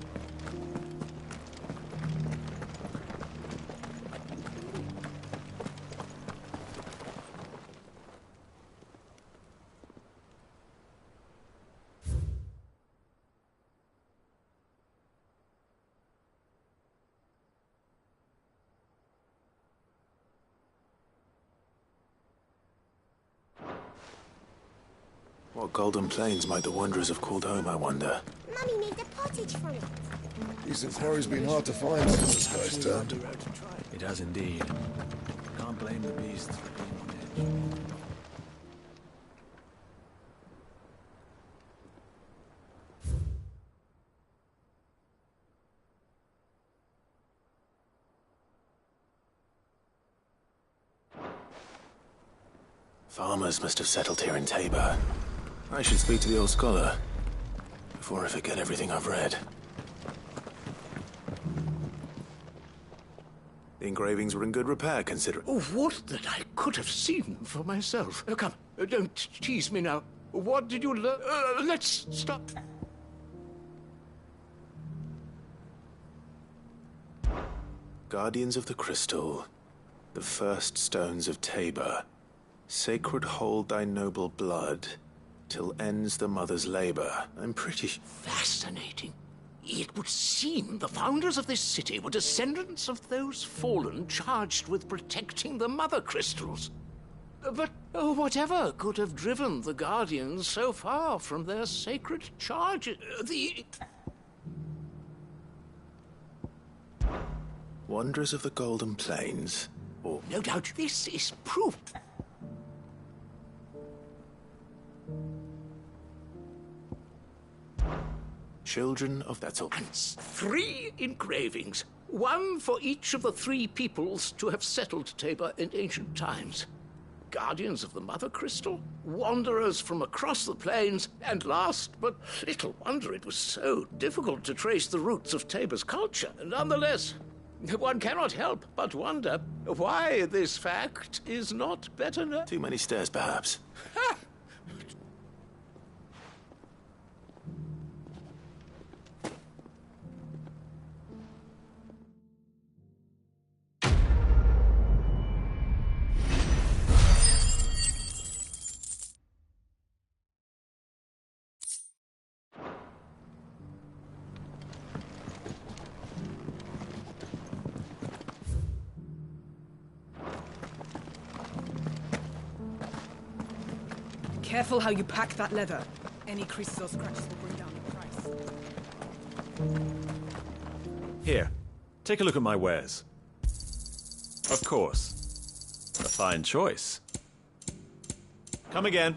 J: What golden plains might the wanderers have called home, I wonder?
H: Mummy made a pottage from it.
L: Decent quarry's been hard to find since the sky's turned.
A: It has indeed. Can't blame the beasts for being on edge.
J: Farmers must have settled here in Tabor. I should speak to the old scholar before I forget everything I've read. The engravings were in good repair, considering.
R: Oh, would that I could have seen them for myself. Come, don't tease me now. What did you learn? Let's stop.
J: Guardians of the Crystal, the first stones of Tabor. Sacred hold thy noble blood, till ends the mother's labor. I'm pretty...
R: Fascinating. It would seem the founders of this city were descendants of those fallen charged with protecting the mother crystals. But whatever could have driven the Guardians so far from their sacred charge?
J: Wanderers of the Golden Plains, or...
R: No doubt this is proof.
J: Children of... That's all.
R: And 3 engravings. 1 for each of the 3 peoples to have settled Tabor in ancient times. Guardians of the Mother Crystal, wanderers from across the plains, and last, but little wonder it was so difficult to trace the roots of Tabor's culture. Nonetheless, one cannot help but wonder why this fact is not better known.
J: Too many stairs, perhaps.
R: Ha!
O: Careful how you pack that leather. Any creases or scratches will bring down the price.
V: Here, take a look at my wares. Of course. A fine choice. Come again.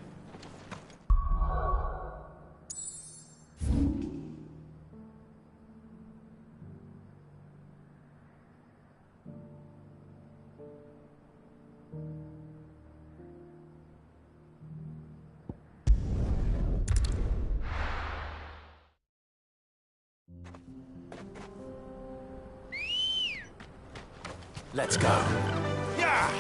J: Let's go.
R: Yeah!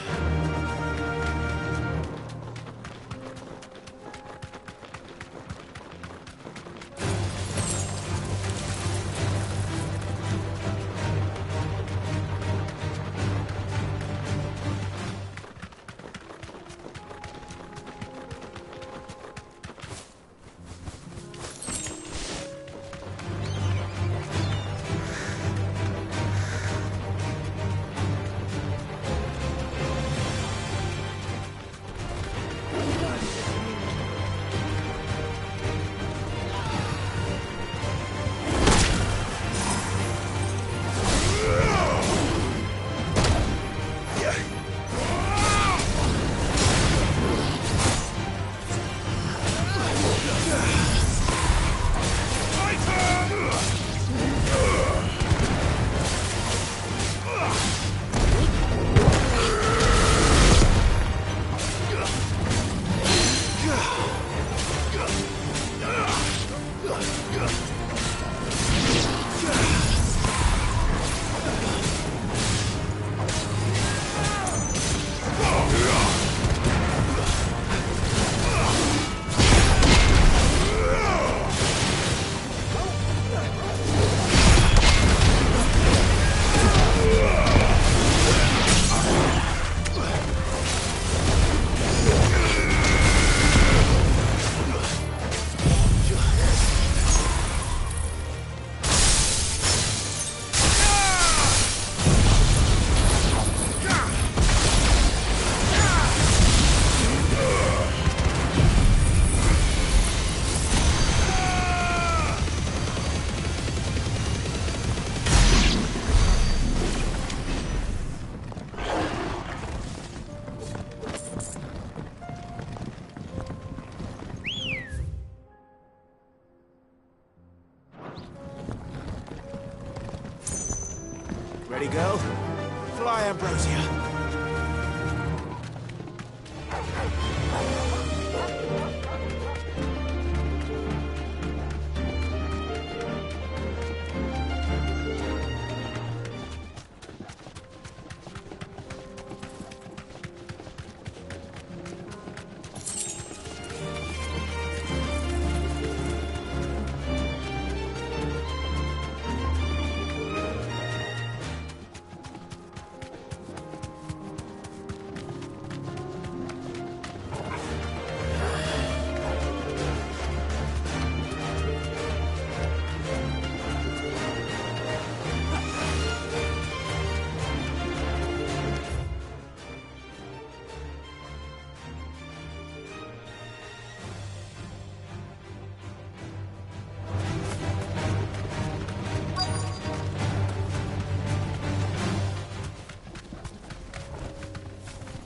B: ready, girl. Fly, Ambrosia.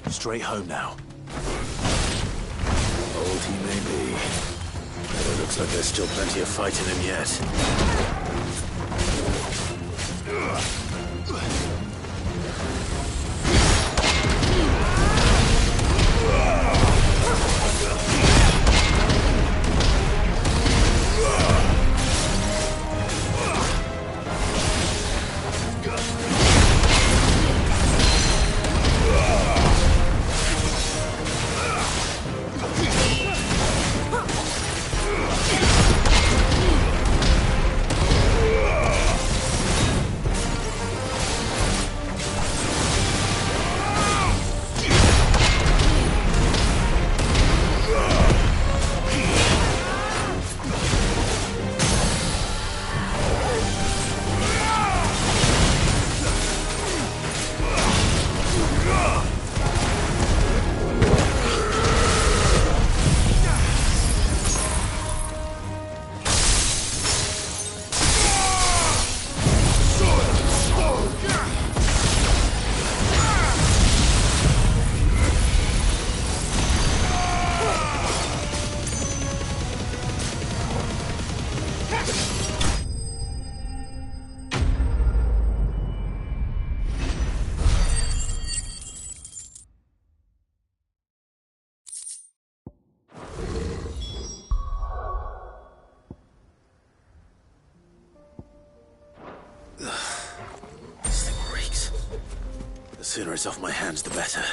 A: Straight home now. Old he may be, but it looks like there's still plenty of fight in him yet. This thing reeks. The sooner it's off my hands, the better.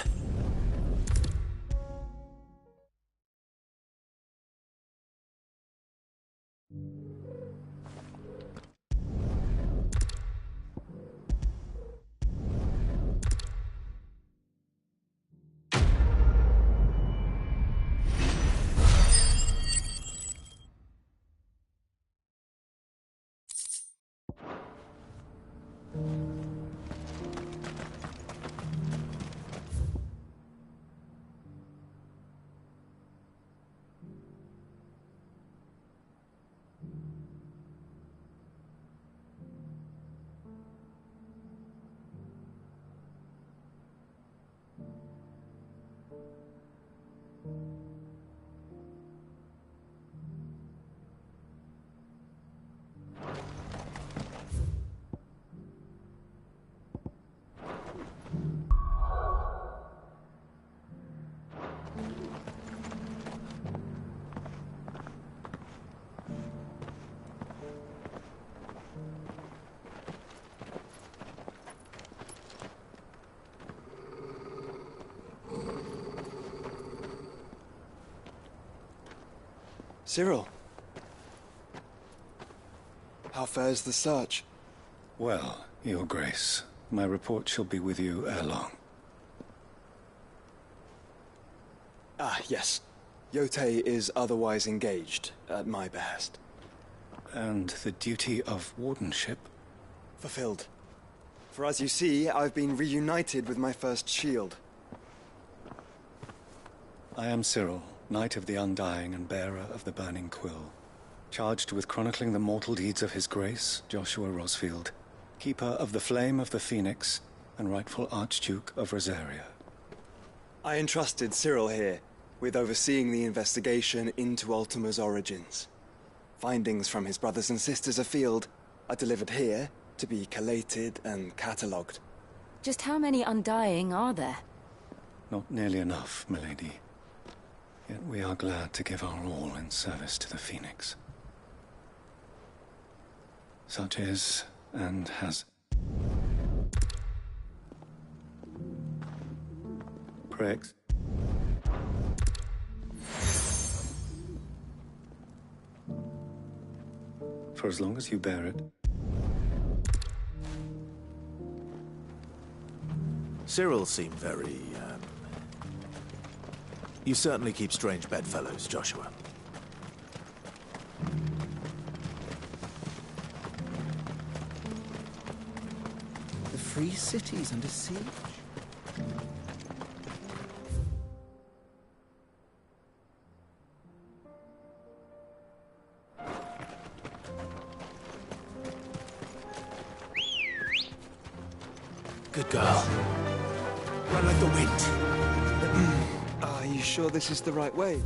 M: Cyril. How fares the search?
K: Well, Your Grace, my report shall be with you ere long.
M: Ah, yes. Yotei is otherwise engaged, at my behest.
K: And the duty of wardenship?
M: Fulfilled. For as you see, I've been reunited with my first shield.
K: I am Cyril, Knight of the Undying and bearer of the Burning Quill, charged with chronicling the mortal deeds of His Grace, Joshua Rosfield, Keeper of the Flame of the Phoenix, and rightful Archduke of Rosaria.
M: I entrusted Cyril here with overseeing the investigation into Ultima's origins. Findings from his brothers and sisters afield are delivered here to be collated and catalogued.
E: Just how many Undying are there?
K: Not nearly enough, milady. Yet we are glad to give our all in service to the Phoenix. Such is, and has... Prex. For as long as you bear it.
J: Cyril seemed very, You certainly keep strange bedfellows, Joshua.
B: The free city's under siege?
J: Good girl. Run like the wind.
M: Are you sure this is the right way?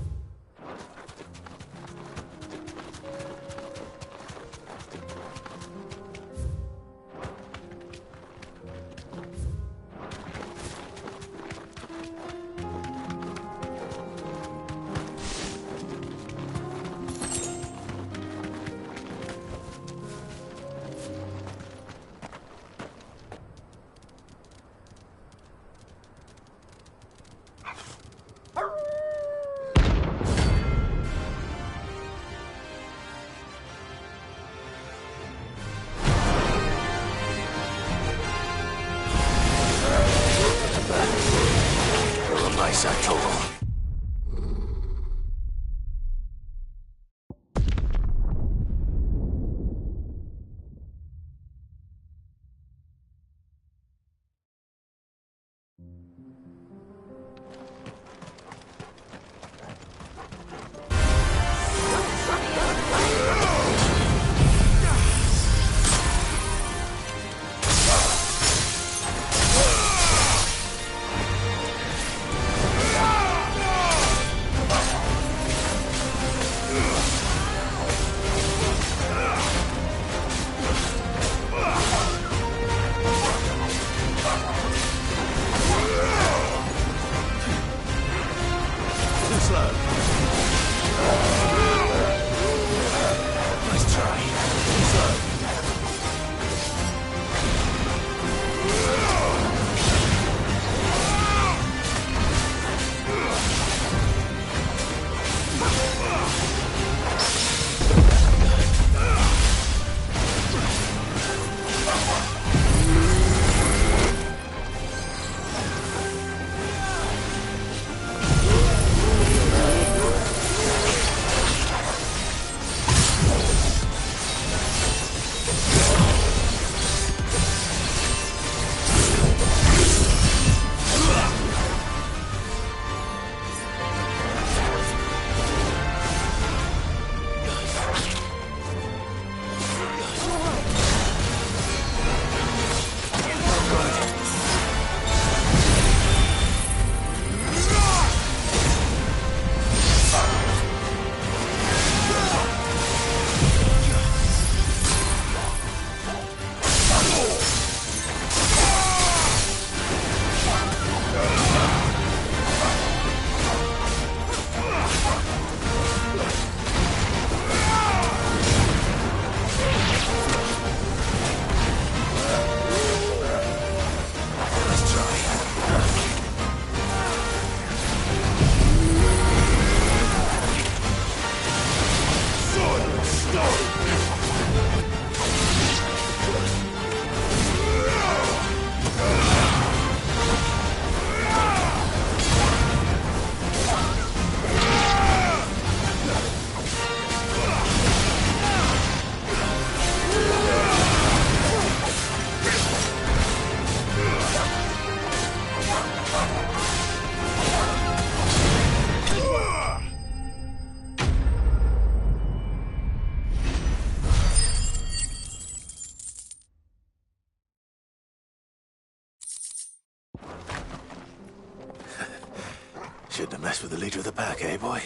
J: Shouldn't have messed with the leader of the pack, eh, boy?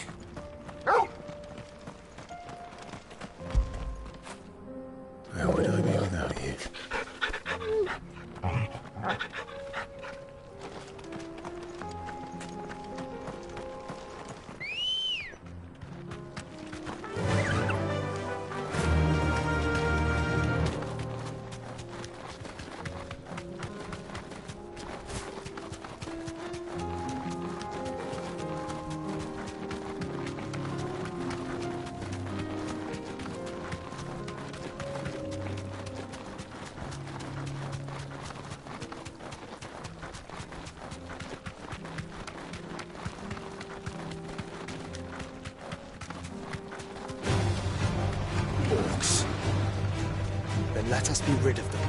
J: Where would I be without you?
F: let us be rid of them.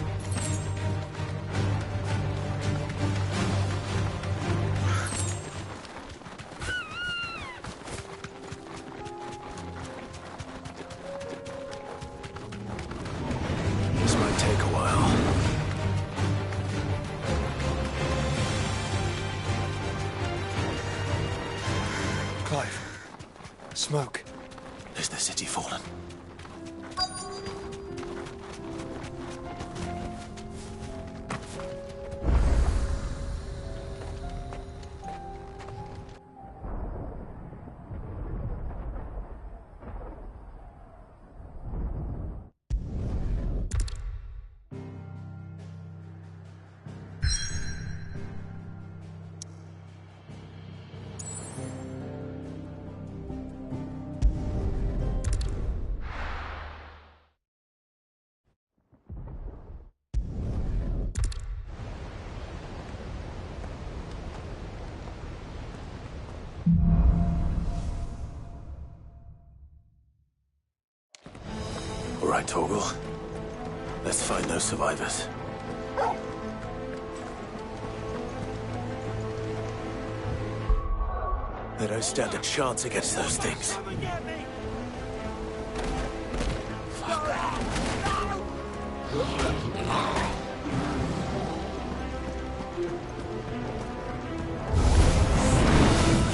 V: This might take a while.
F: Clive. Smoke.
J: Is the city fallen? All right, Torgal. Let's find those survivors. They don't stand a chance against those things.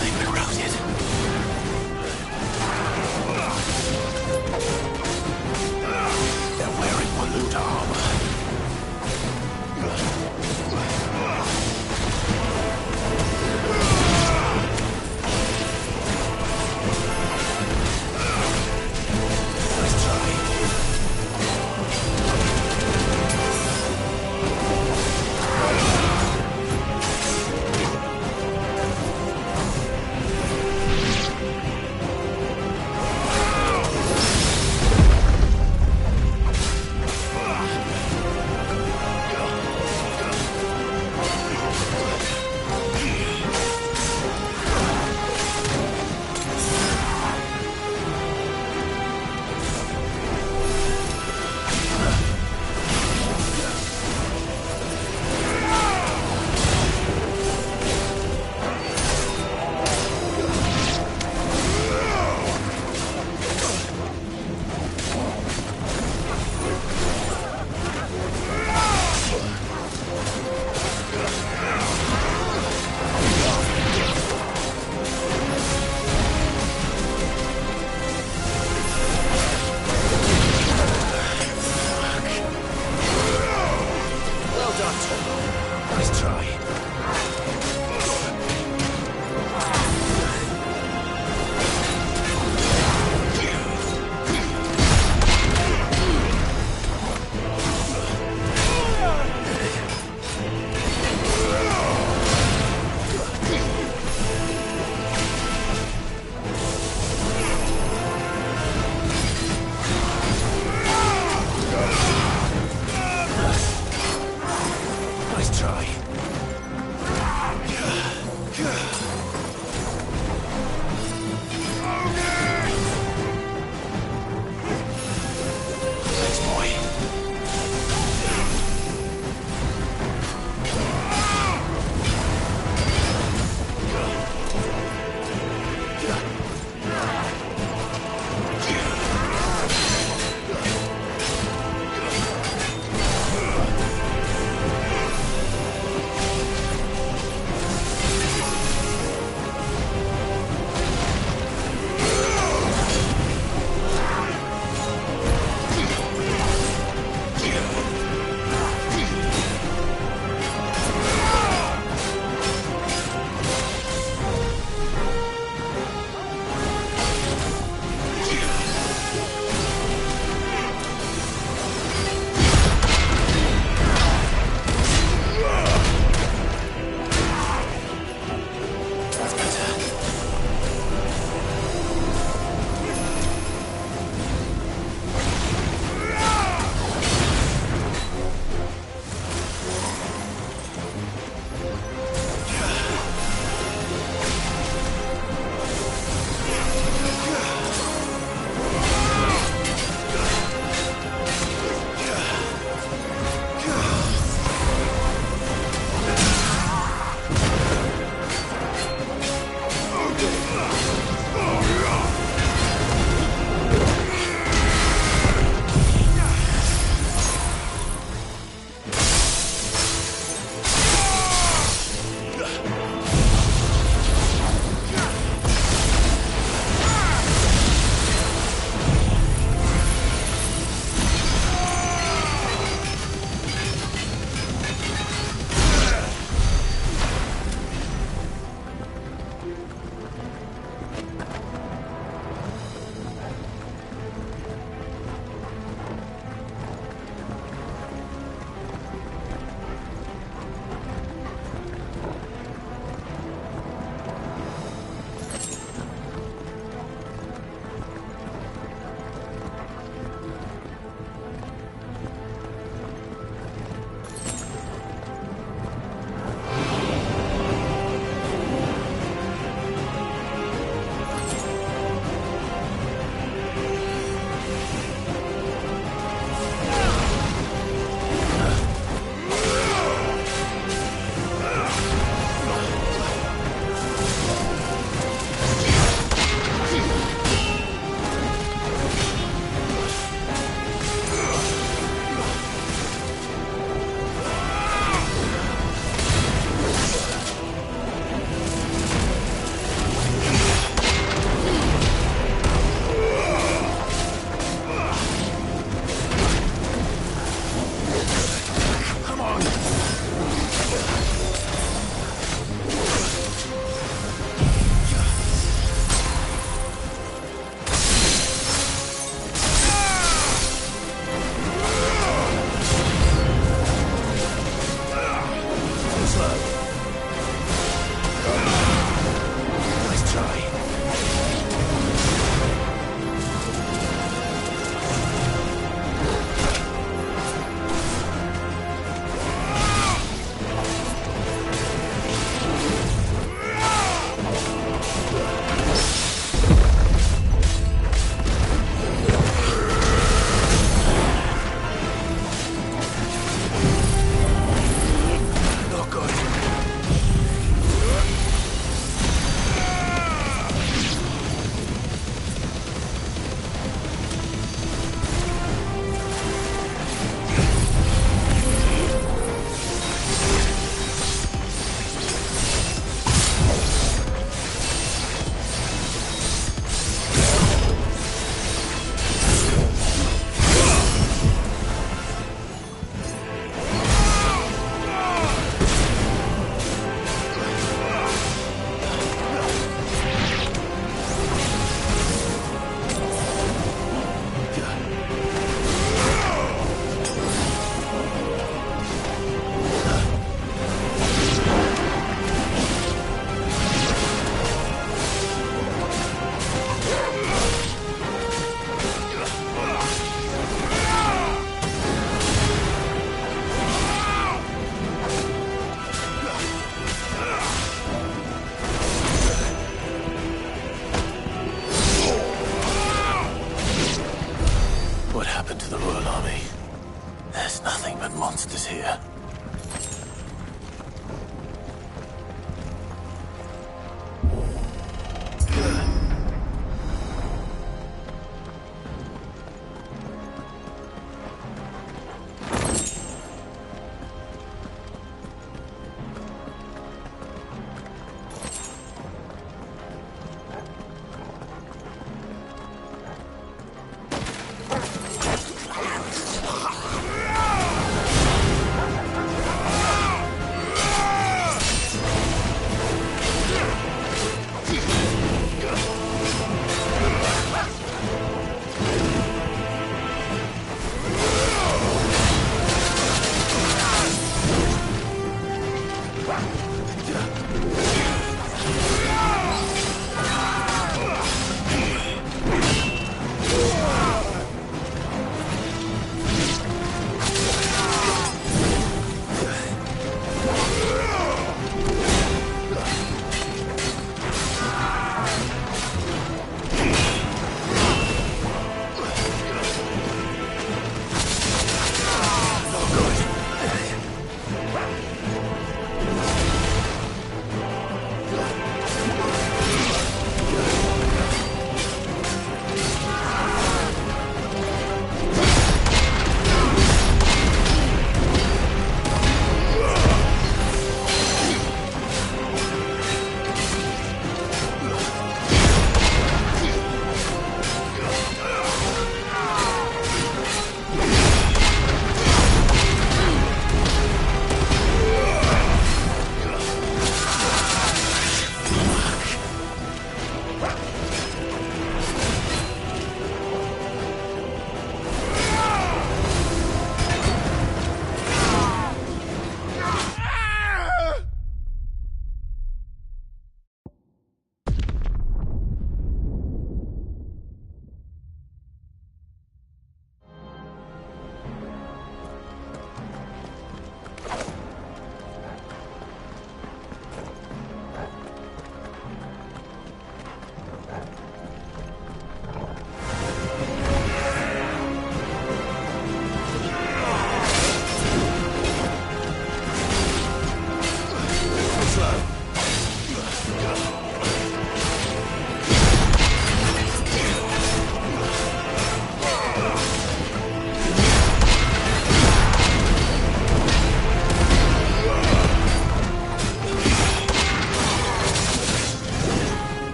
J: They've been routed. They're wearing Waluta armor. Nice try.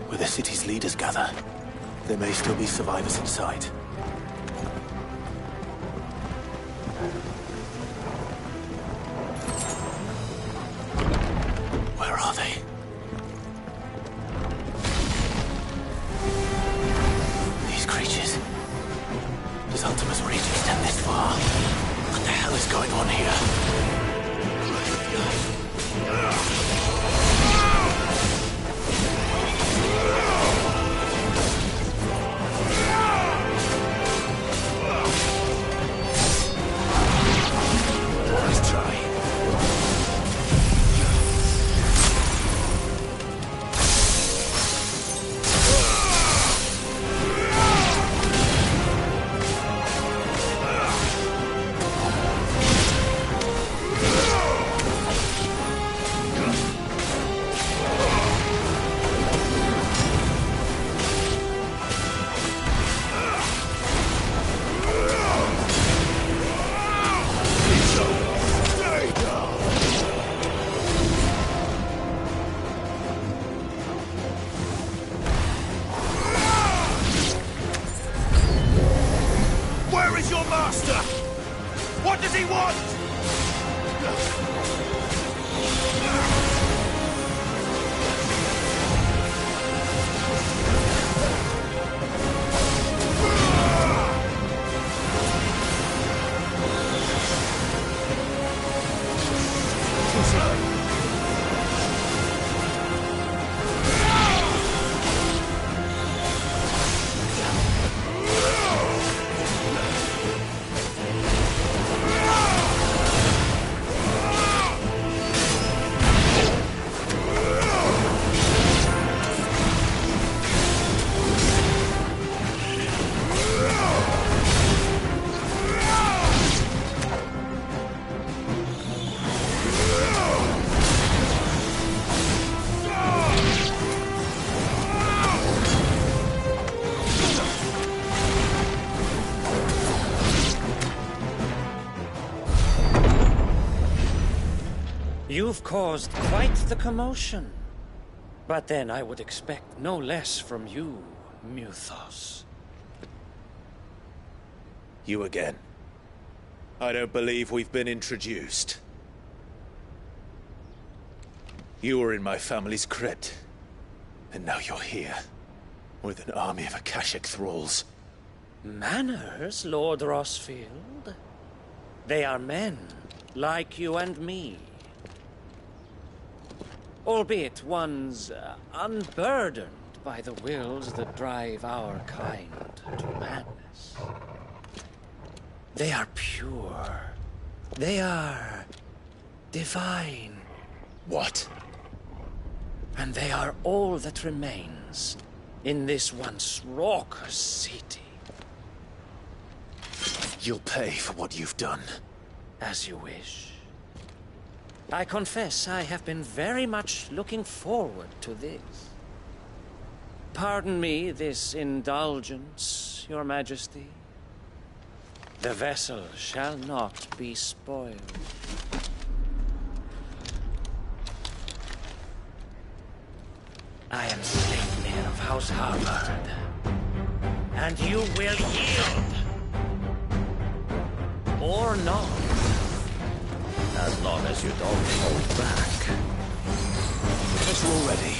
J: Where the city's leaders gather. There may still be survivors inside. Where are they? These creatures. Does Ultima's reach extend this far? What the hell is going on here? Let's try.
N: Where is your master? What does he want?
W: You've caused quite the commotion. But then I would expect no less from you, Muthos.
J: You again. I don't believe we've been introduced. You were in my family's crypt. And now you're here. With an army of Akashic thralls.
W: Manners, Lord Rosfield? They are men, like you and me. Albeit ones unburdened by the wills that drive our kind to madness. They are pure. They are divine.
J: What?
W: And they are all that remains in this once raucous city.
J: You'll pay for what you've done.
W: As you wish. I confess I have been very much looking forward to this. Pardon me this indulgence, Your Majesty. The vessel shall not be spoiled. I am Sleipnir of House Harvard, and you will yield. Or not. As long as you don't hold back.
J: Guess we're all ready.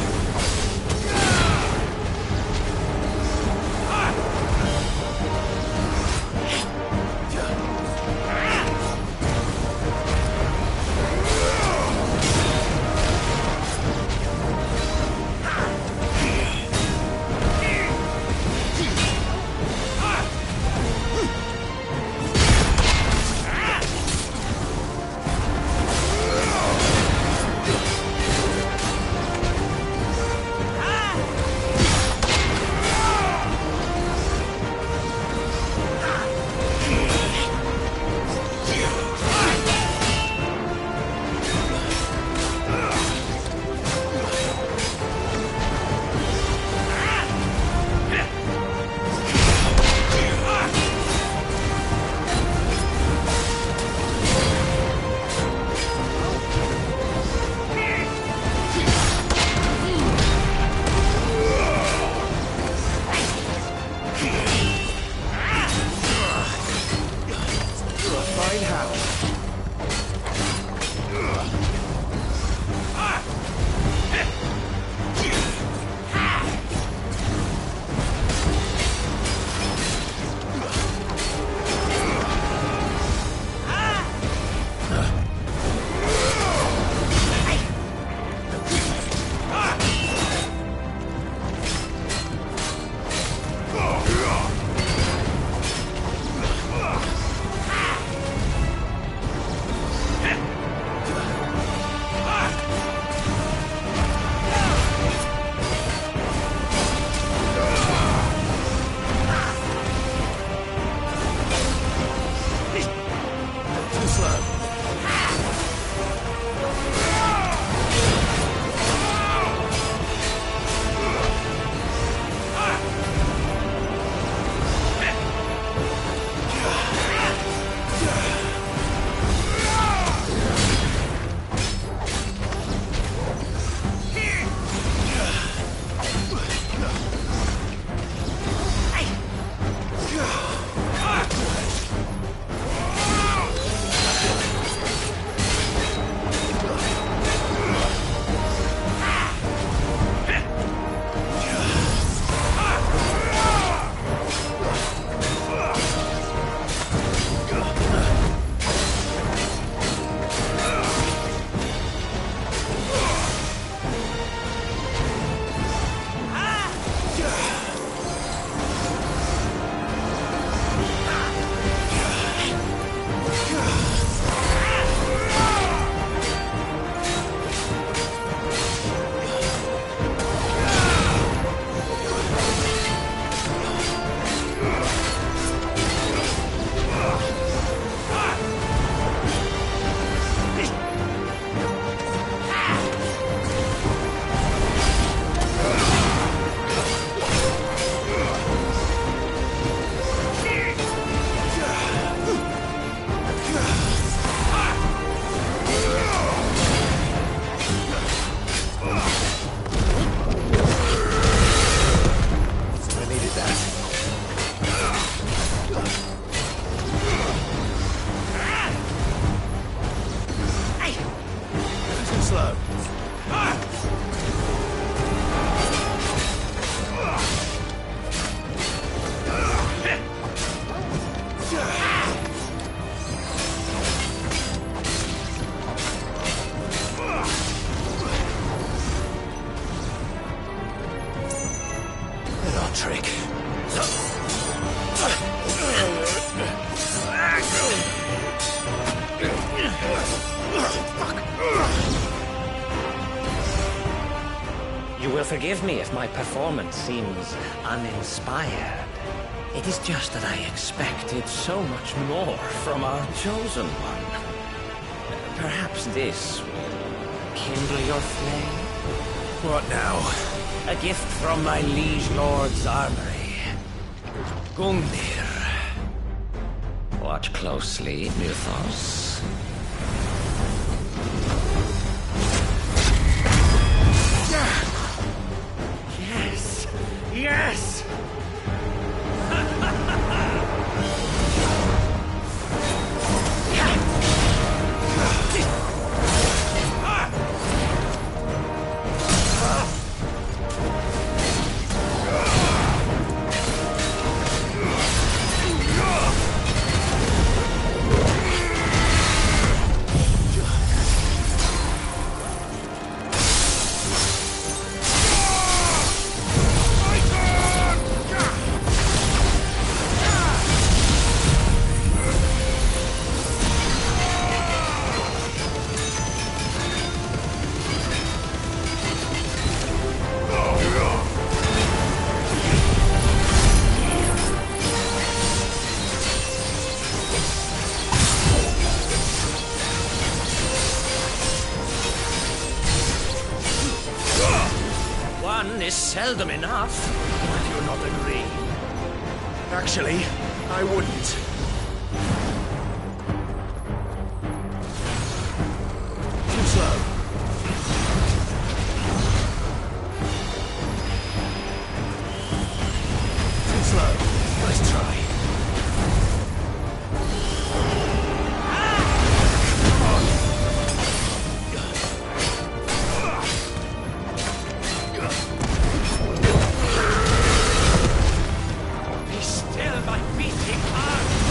F: Little trick.
W: You will forgive me if my performance seems uninspired. It is just that I expected so much more from our chosen one. Perhaps this will kindle your flame?
F: What now?
W: A gift from my liege lord's armory. Gungnir. Watch closely, Mythos. Yes! Yes! One is seldom enough. Will you not agree?
F: Actually, I wouldn't. Too slow. Too slow. Nice try.
W: Be still, my beating heart!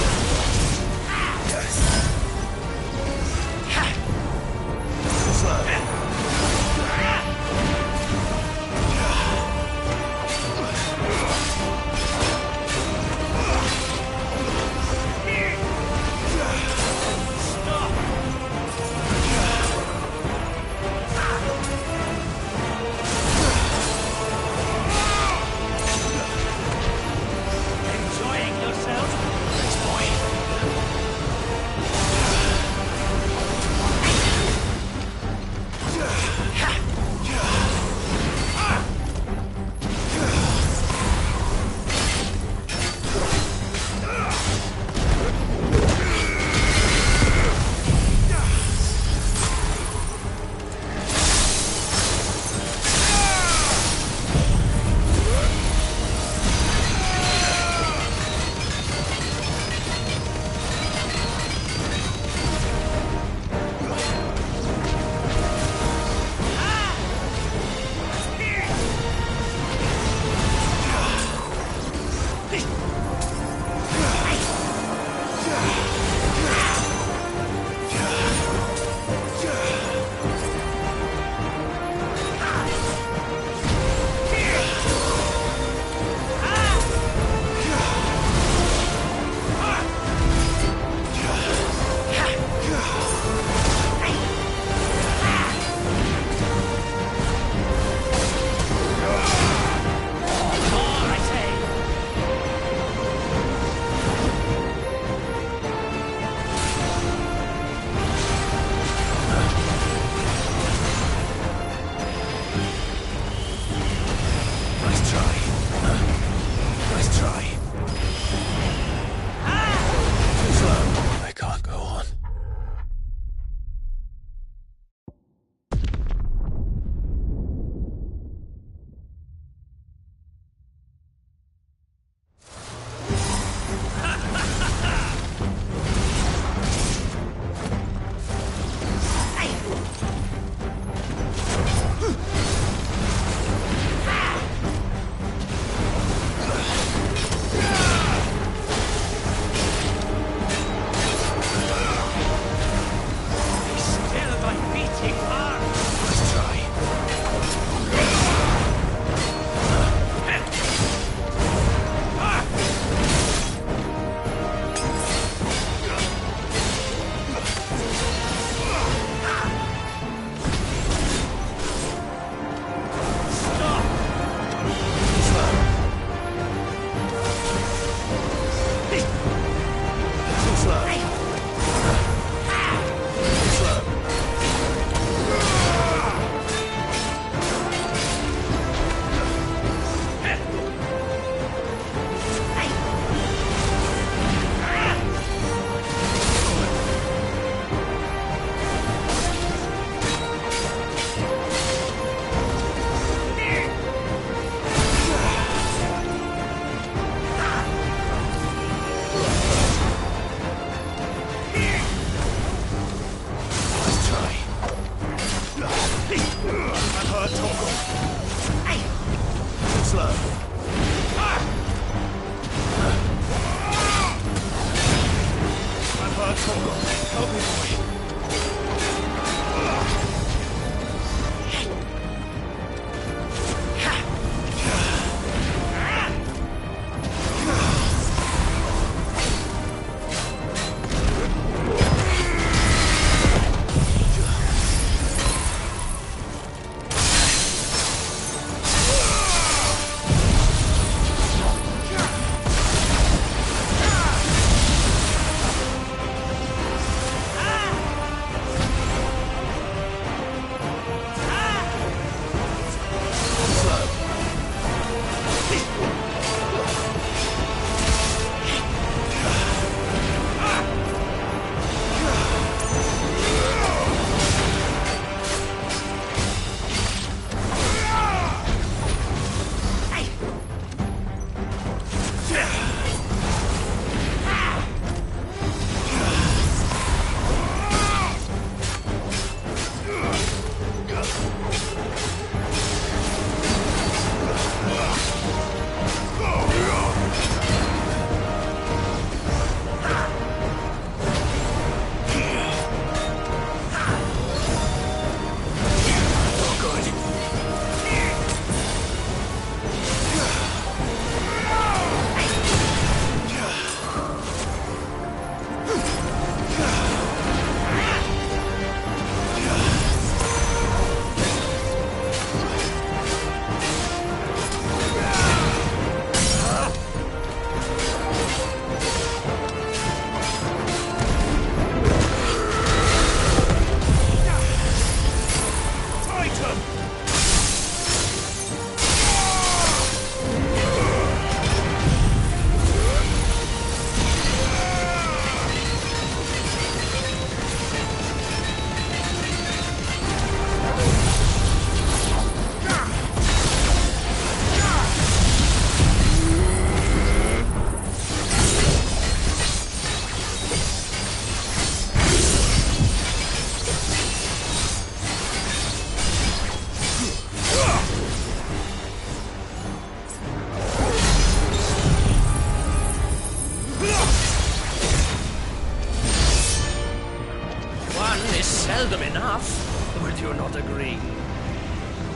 F: you're not agreeing.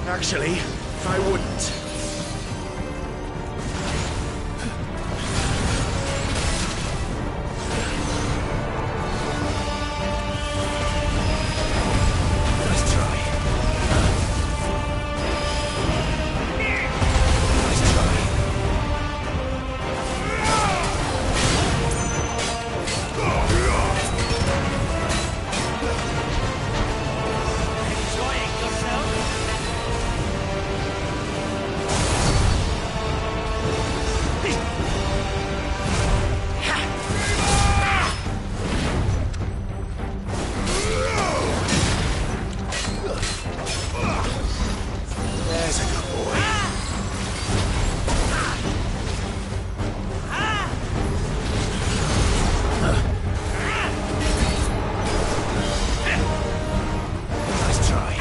X: Actually, I wouldn't.
F: Nice try.
J: There's a good boy.
F: Nice try.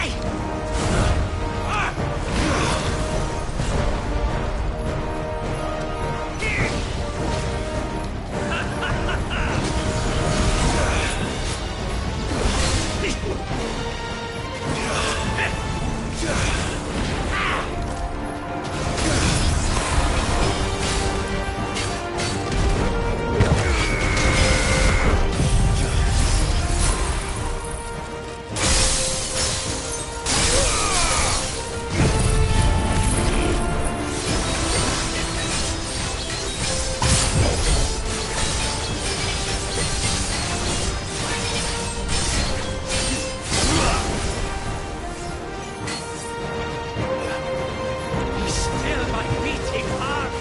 F: Still my beating heart.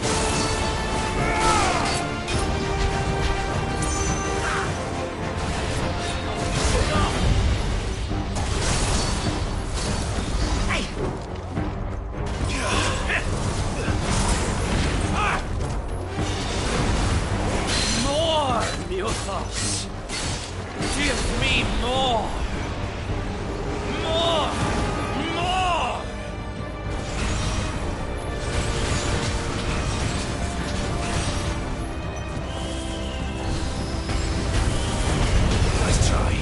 F: More, Muthos. Give me more. More. More. Nice try.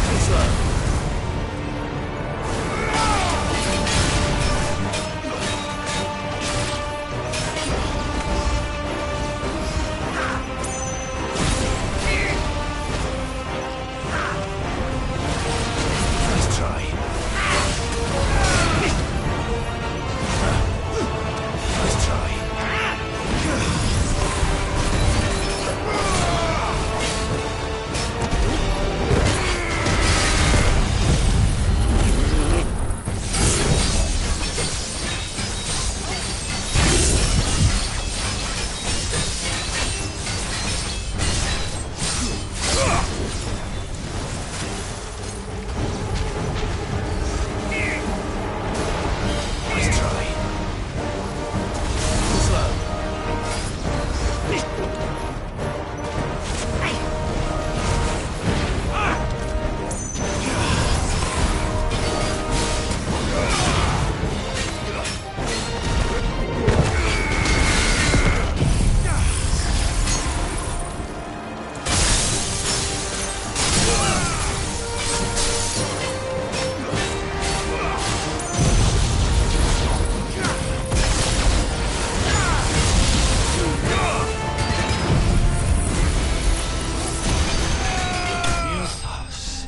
F: Too slow. Nice try. Nice try. Nice try. Too slow. Muthos.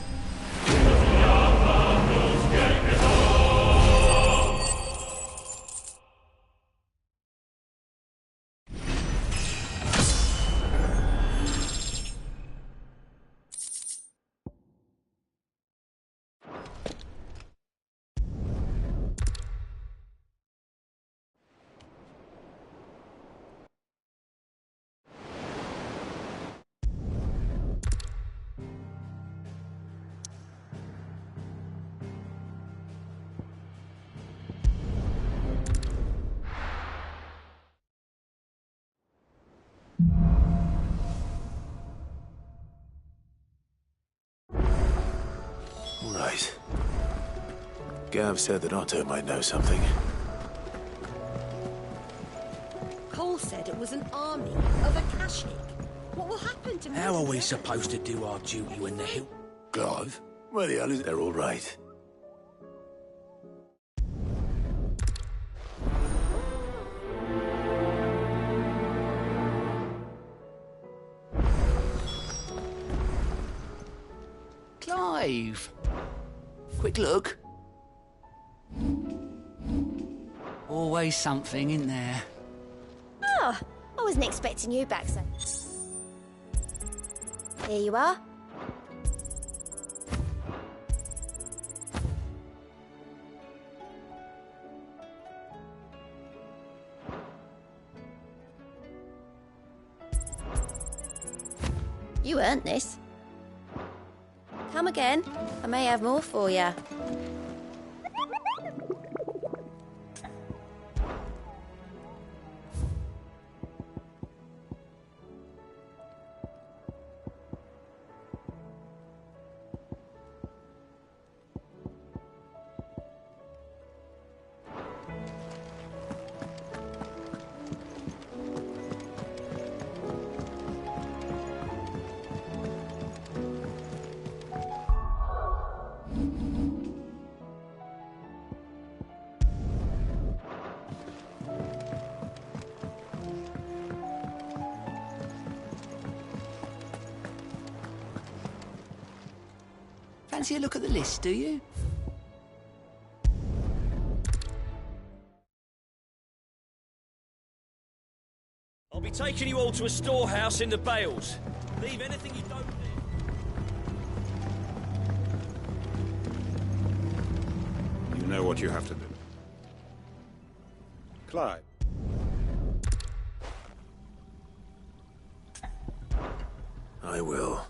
J: Right. Gav said that Otto might know something.
C: Cole said it was an army of Akashic. What will happen to me?
N: How are we supposed to do our duty when the hill...
A: Clive, where the hell is... They're all right.
R: Clive! Quick look. Always something in there.
H: Oh, I wasn't expecting you back, so... Here you are. You earned this. Come again. I may have more for you.
R: Fancy a look at the list, do you?
N: I'll be taking you all to a storehouse in the Bales. Leave anything you don't need.
B: You know what you have to do. Clive.
A: I will.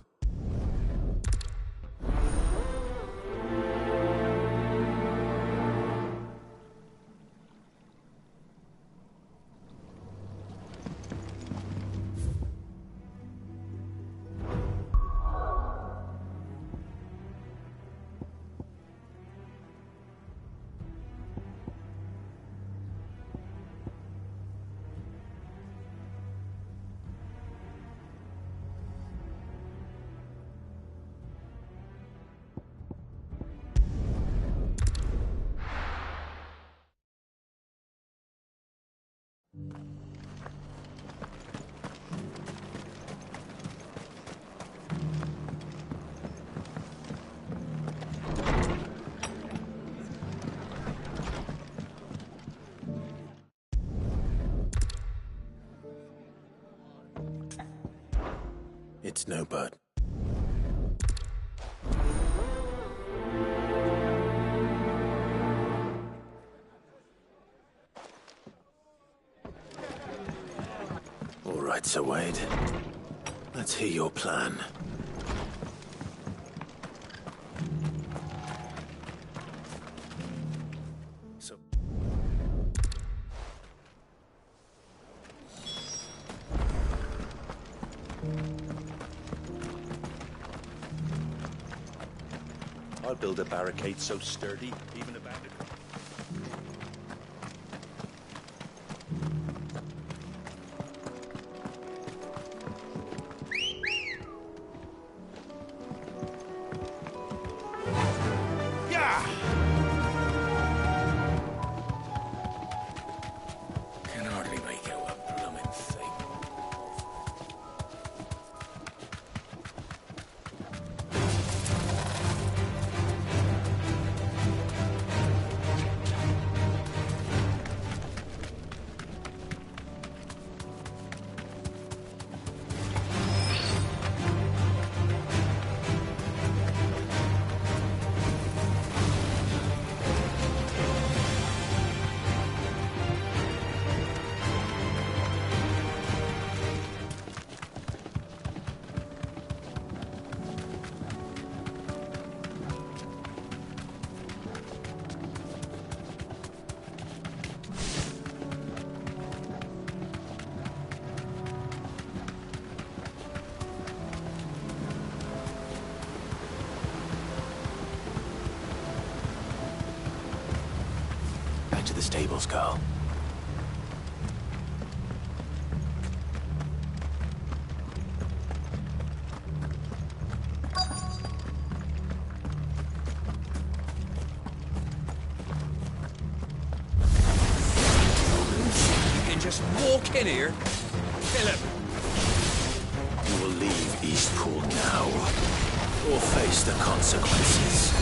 A: It's no bud. All right, Sir Wade. Let's hear your plan.
F: I'll build a barricade so sturdy, even a bandit.
R: Can hardly make out a blooming thing.
A: Back to the stables, Carl.
D: In here. Kill him.
A: You will leave Eastpool now, or face the consequences.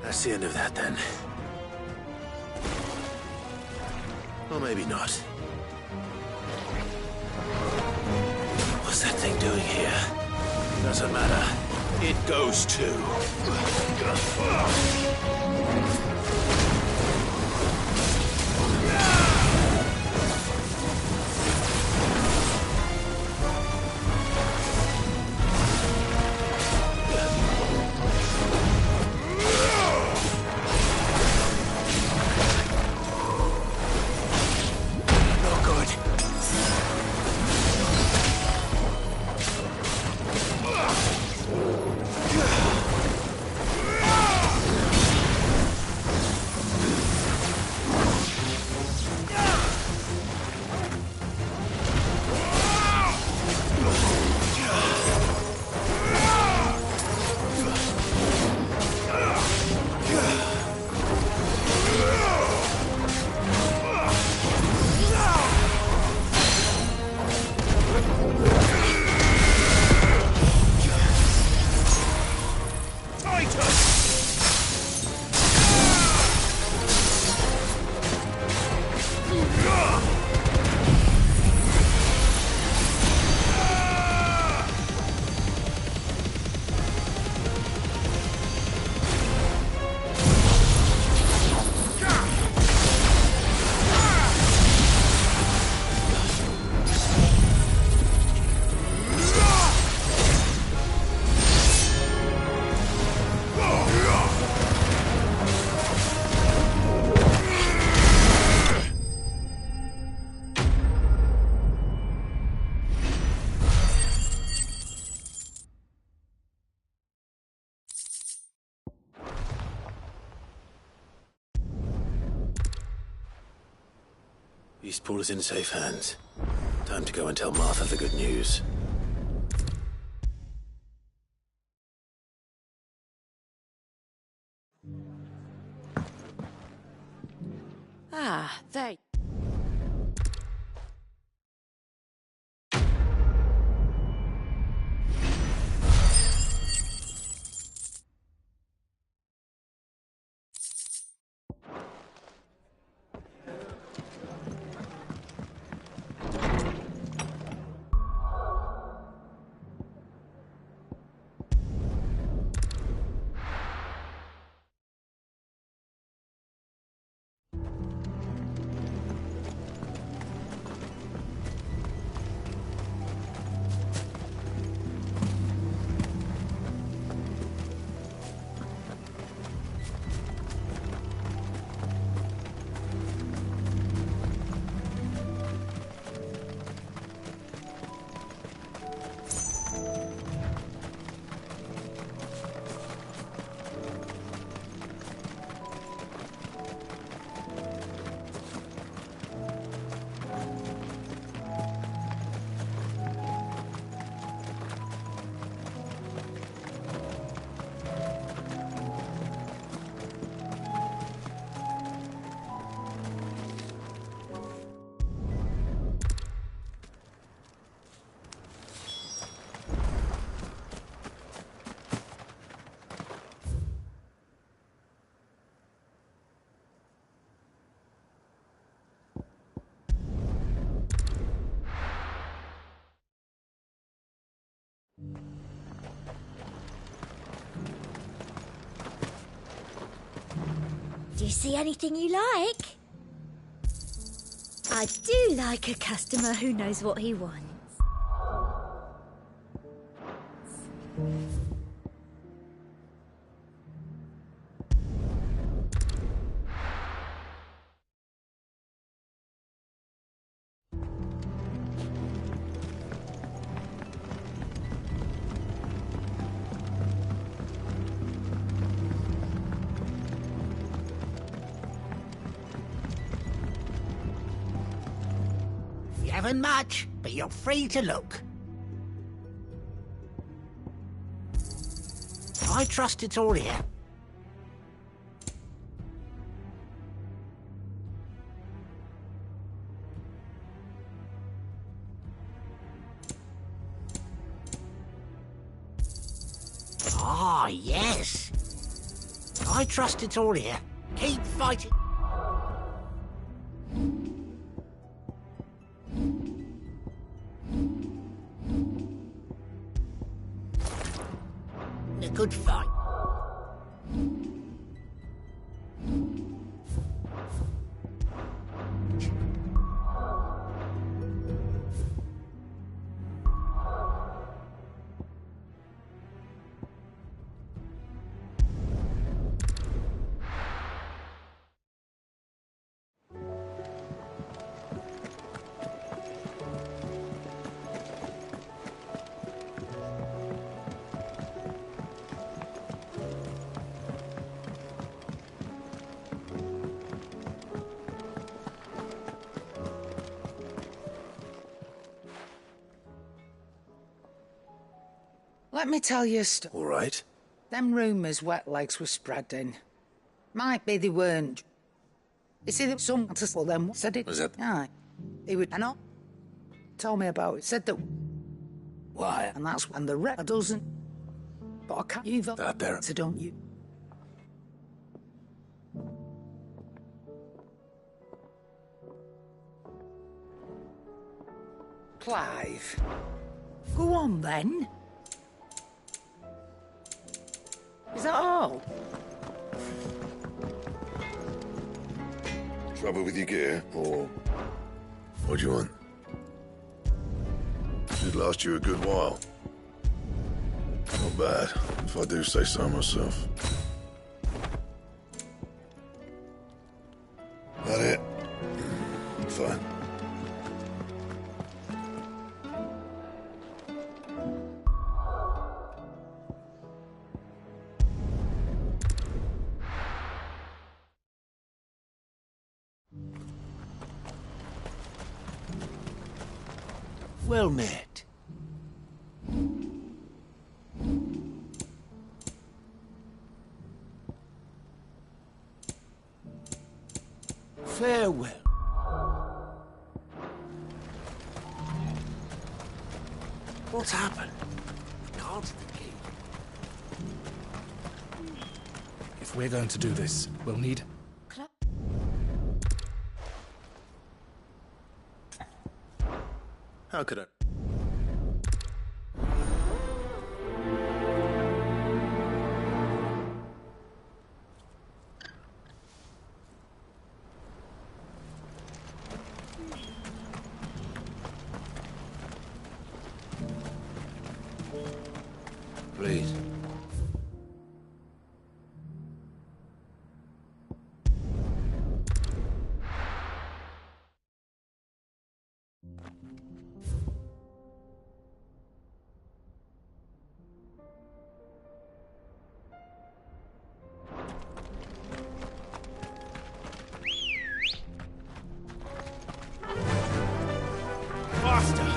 A: That's the end of that, then. Or maybe not. What's that thing doing here? Doesn't matter. It goes too. Eastpool is in safe hands. Time to go and tell Martha the good news.
C: Ah, there.
H: Do you see anything you like? I do like a customer who knows what he wants.
P: You haven't much, but you're free to look. I trust it's all here. Ah, yes. I trust it's all here. Keep fighting. A good fight.
Q: Let me tell you a story.
J: All right.
Q: Them rumours wet legs were spreading. Might be they weren't. You see, there was some to them said it.
J: Was that?
Q: Aye. He would not. Told me about it. Said that. Why? And that's when the rep doesn't. But I can't. You've
J: That there.
Q: So don't you? Clive. Go on then. Is that all?
L: Trouble with your gear, or what do you want? Should last you a good while. Not bad, if I do say so myself. That it? Fine.
P: Well met. Farewell. What's happened? God's the king.
S: If we're going to do this, we'll need...
J: How could I?
A: Please.
P: Faster!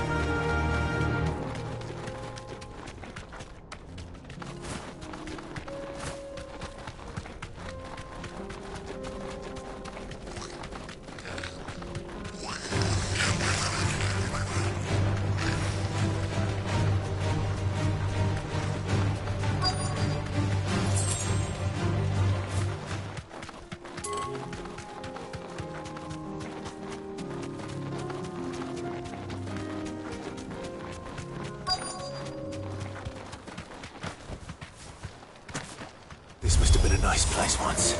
J: nice place once,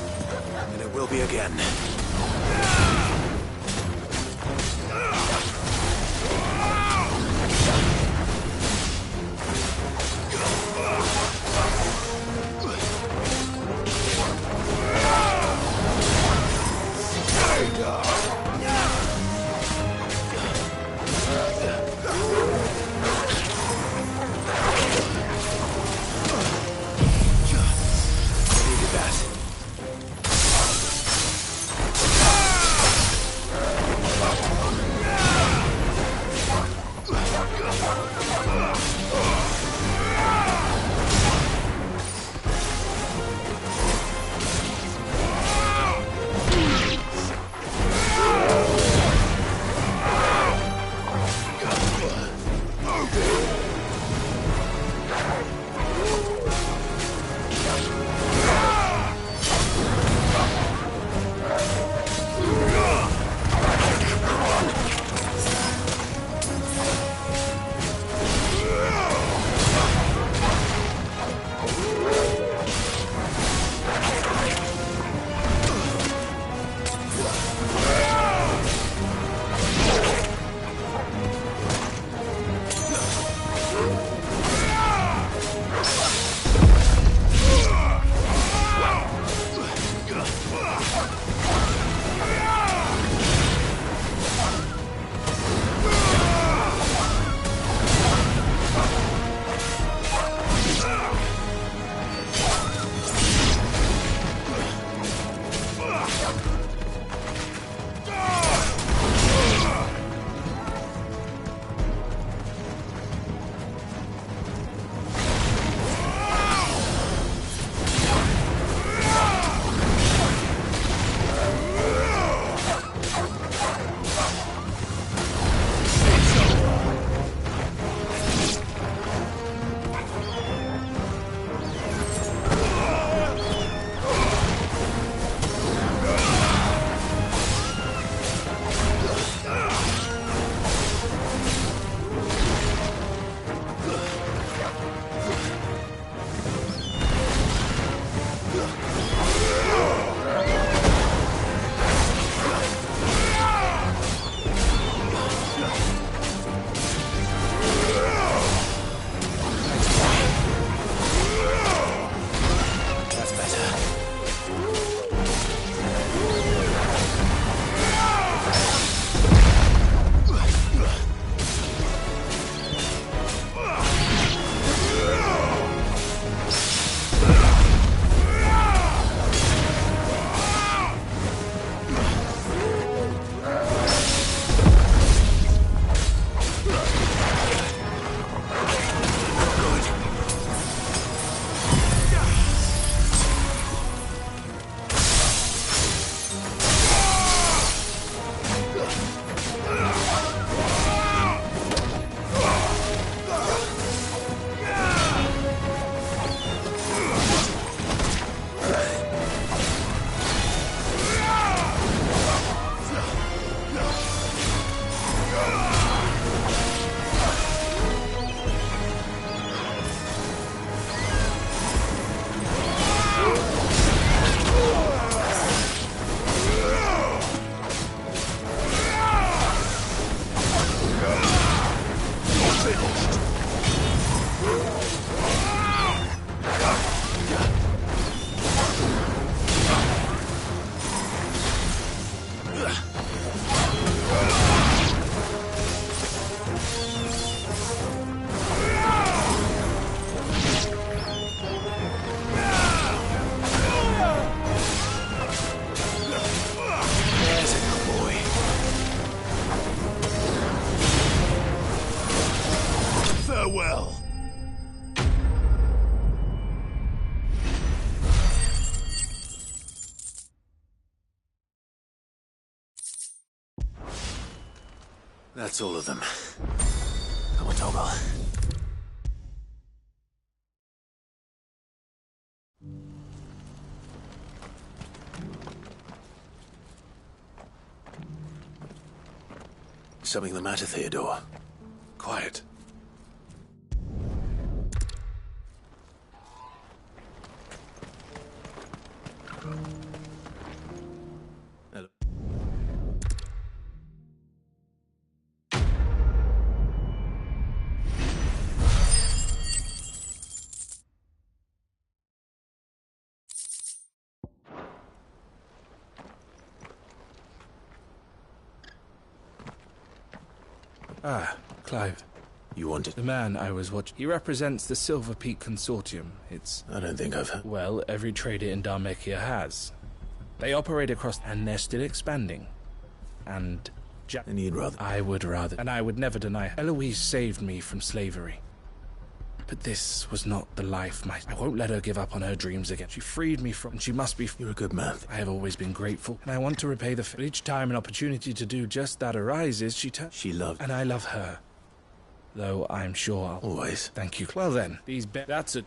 J: and it will be again. That's all of them. Come on, Toggle. Something the matter, Theodore? Quiet.
S: Ah, Clive.
J: You wanted...
S: The man I was watching. He represents the Silver Peak Consortium. It's...
J: I don't think I've...
S: Well, every trader in Dharmekia has. They operate across... And they're still expanding. And...
J: And you'd rather...
S: I would rather. And I would never deny. Eloise saved me from slavery. But this was not the life I won't let her give up on her dreams again. She freed me from... And she must be...
J: You're a good man.
S: I have always been grateful. And I want to repay the... But each time an opportunity to do just that arises, she
J: loved...
S: And I love her. Though I'm sure I'll...
J: Always.
S: Thank you. Well then, that's a...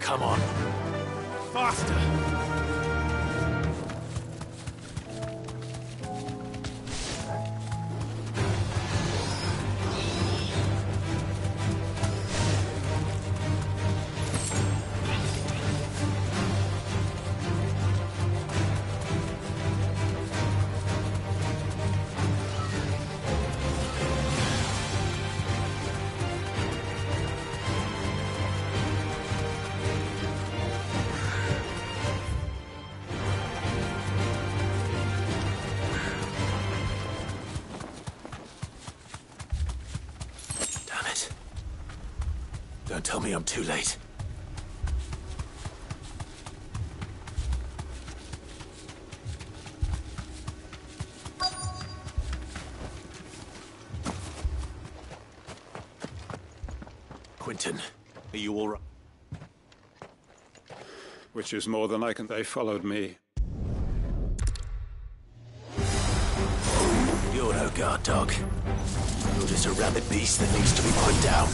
J: Come on.
S: Faster!
J: Don't tell me I'm too late. Quentin, are you all right?
G: Which is more than I can... They followed me.
J: You're no guard dog. You're just a rabid beast that needs to be put down.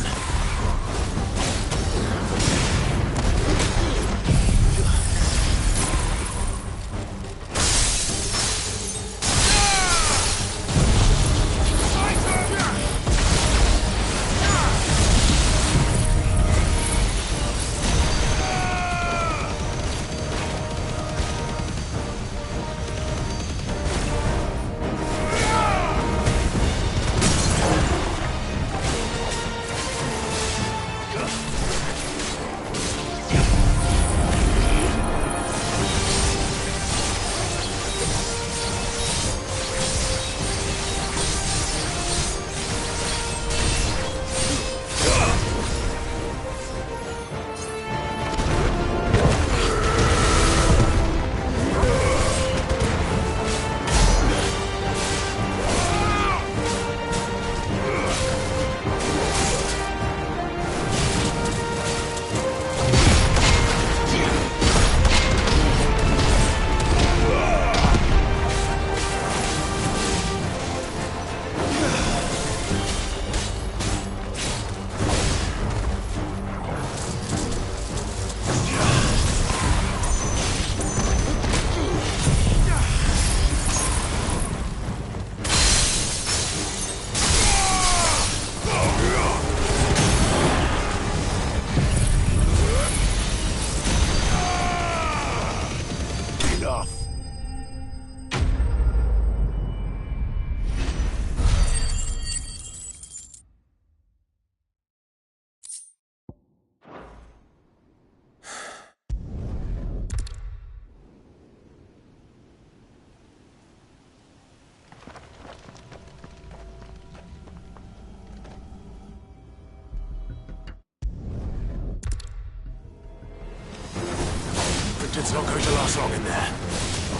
J: It's not going to last long in there.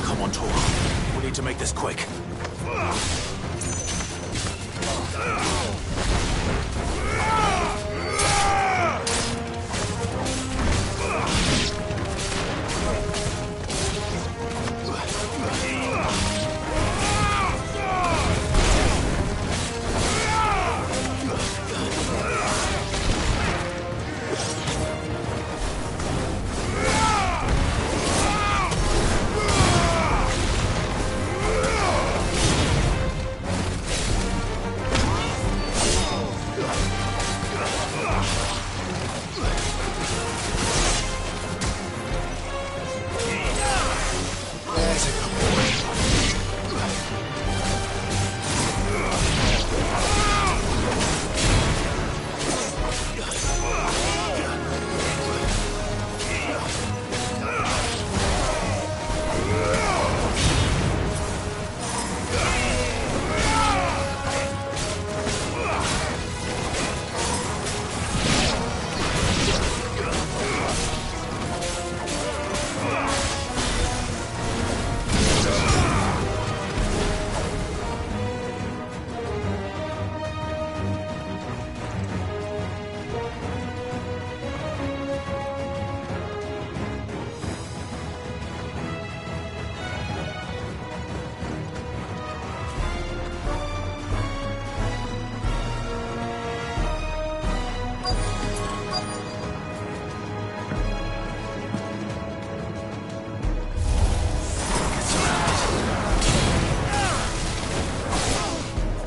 J: Come on, Tor. We need to make this quick.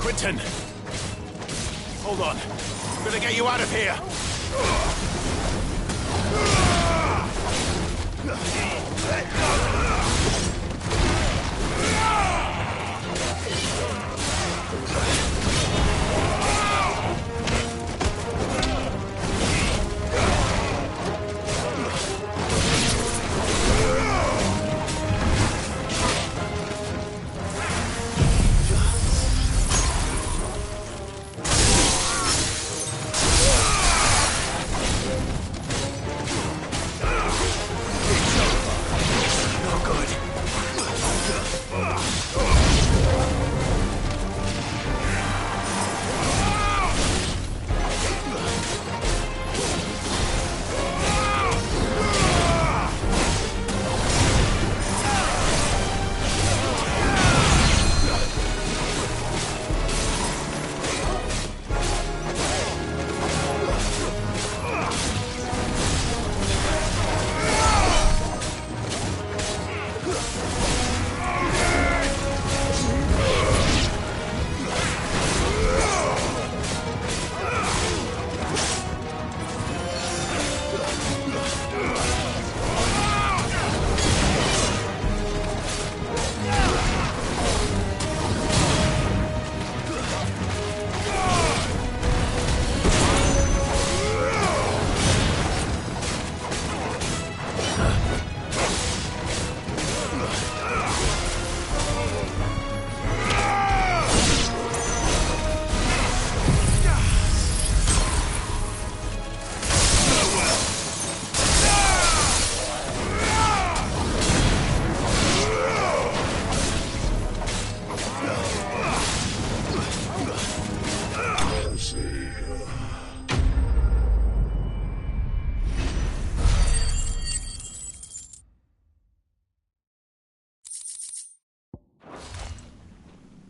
J: Quinton! Hold on. I'm gonna get you out of here!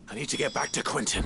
J: I need to get back to Quinton.